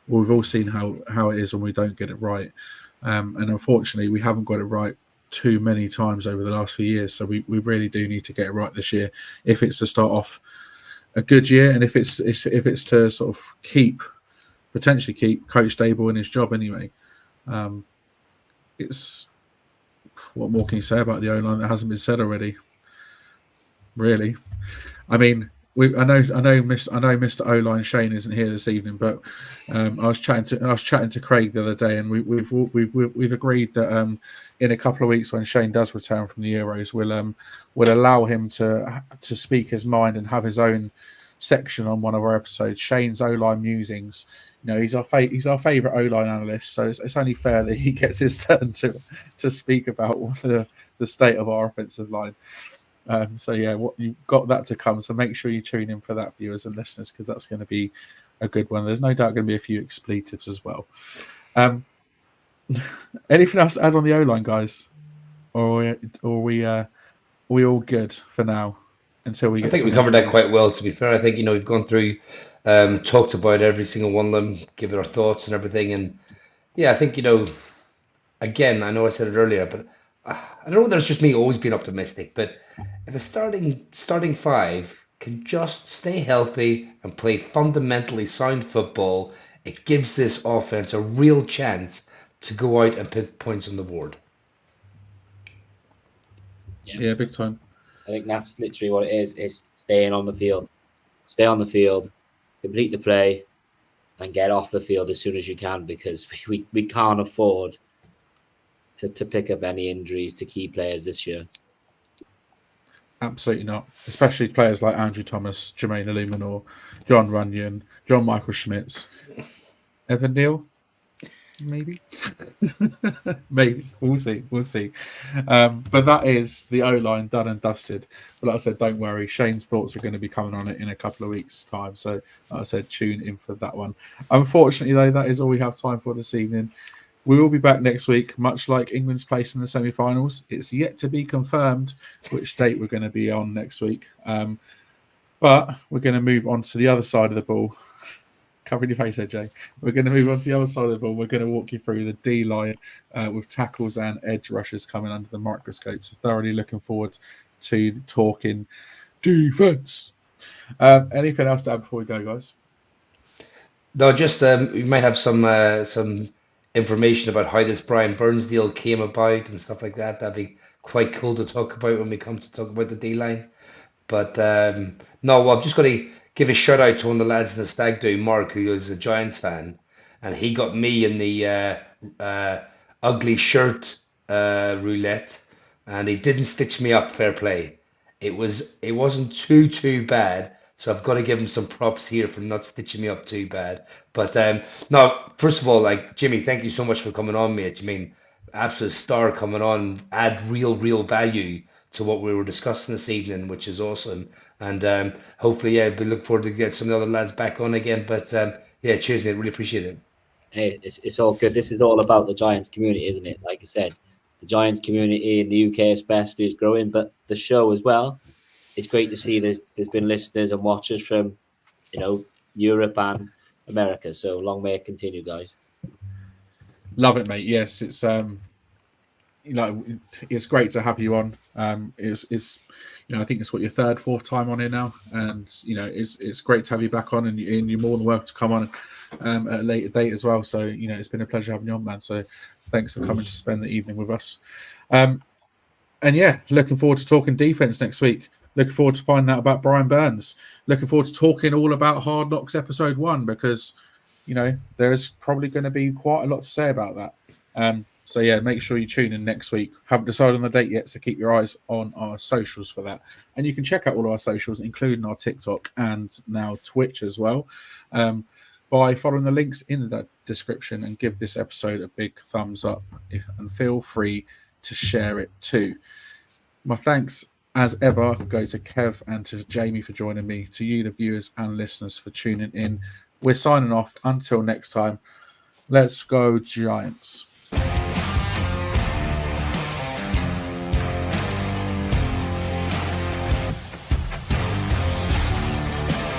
well, we've all seen how it is when we don't get it right. And unfortunately, we haven't got it right too many times over the last few years. So we really do need to get it right this year if it's to start off a good year, and if it's to sort of potentially keep Coach Dable in his job anyway. It's what more can you say about the O-line that hasn't been said already? Really, I mean, I know Mr. O-line Shane isn't here this evening, but I was chatting to Craig the other day, and we've agreed that in a couple of weeks when Shane does return from the Euros, we'll allow him to speak his mind and have his own section on one of our episodes. Shane's O-line musings. He's our favourite O-line analyst, so it's only fair that he gets his turn to speak about the state of our offensive line. So yeah, you've got that to come. So make sure you tune in for that, viewers and listeners, because that's going to be a good one. There's no doubt going to be a few expletives as well. Anything else to add on the O-line, guys? Or are we all good for now? Until we get. I think we covered that quite well. To be fair, I think we've gone through, talked about every single one of them, given our thoughts and everything, and yeah, I think again, I know I said it earlier, but I don't know whether it's just me always being optimistic, but if a starting five can just stay healthy and play fundamentally sound football, it gives this offense a real chance to go out and put points on the board. Yeah, big time. I think that's literally what it is staying on the field. Stay on the field, complete the play, and get off the field as soon as you can, because we can't afford to pick up any injuries to key players this year. Absolutely not. Especially players like Andrew Thomas, Jermaine Eluemunor, John Runyan, John Michael Schmitz, Evan Neal. Maybe. Maybe. We'll see. But that is the O-line done and dusted. But like I said, don't worry. Shane's thoughts are going to be coming on it in a couple of weeks' time. So like I said, tune in for that one. Unfortunately, though, that is all we have time for this evening. We will be back next week, much like England's place in the semi-finals. It's yet to be confirmed which date we're going to be on next week. But we're going to move on to the other side of the ball. Covering your face there, Jay. We're going to move on to the other side of the ball. We're going to walk you through the D line with tackles and edge rushers coming under the microscope. So thoroughly looking forward to talking defense. Anything else to add before we go, guys? No, just we might have some information about how this Brian Burns deal came about and stuff like that. That'd be quite cool to talk about when we come to talk about the D line. But no, well, I'm just going to give a shout out to one of the lads in the stag do, Mark, who is a Giants fan, and he got me in the ugly shirt roulette, and he didn't stitch me up. Fair play. It wasn't too bad. So I've got to give him some props here for not stitching me up too bad. But no, first of all, like Jimmy, thank you so much for coming on, mate. I mean, absolute star coming on, add real value to what we were discussing this evening, which is awesome. And hopefully, yeah, we look forward to get some of the other lads back on again. But yeah, cheers, mate. Really appreciate it. Hey, it's all good. This is all about the Giants community, isn't it? Like I said, the Giants community in the UK especially is growing, but the show as well. It's great to see there's been listeners and watchers from, Europe and America. So long may it continue, guys. Love it, mate. Yes, it's it's great to have you on. It's I think it's what your third, fourth time on here now, and it's great to have you back on, and you're more than welcome to come on at a later date as well. So it's been a pleasure having you on, man. So thanks for coming to spend the evening with us. And yeah, looking forward to talking defense next week. Looking forward to finding out about Brian Burns. Looking forward to talking all about Hard Knocks episode 1 because, there's probably going to be quite a lot to say about that. So, yeah, make sure you tune in next week. Haven't decided on the date yet, so keep your eyes on our socials for that. And you can check out all our socials, including our TikTok and now Twitch as well, by following the links in the description and give this episode a big thumbs up. And feel free to share it too. My thanks as ever go to Kev and to Jamie for joining me, to you, the viewers and listeners, for tuning in. We're signing off. Until next time, let's go Giants.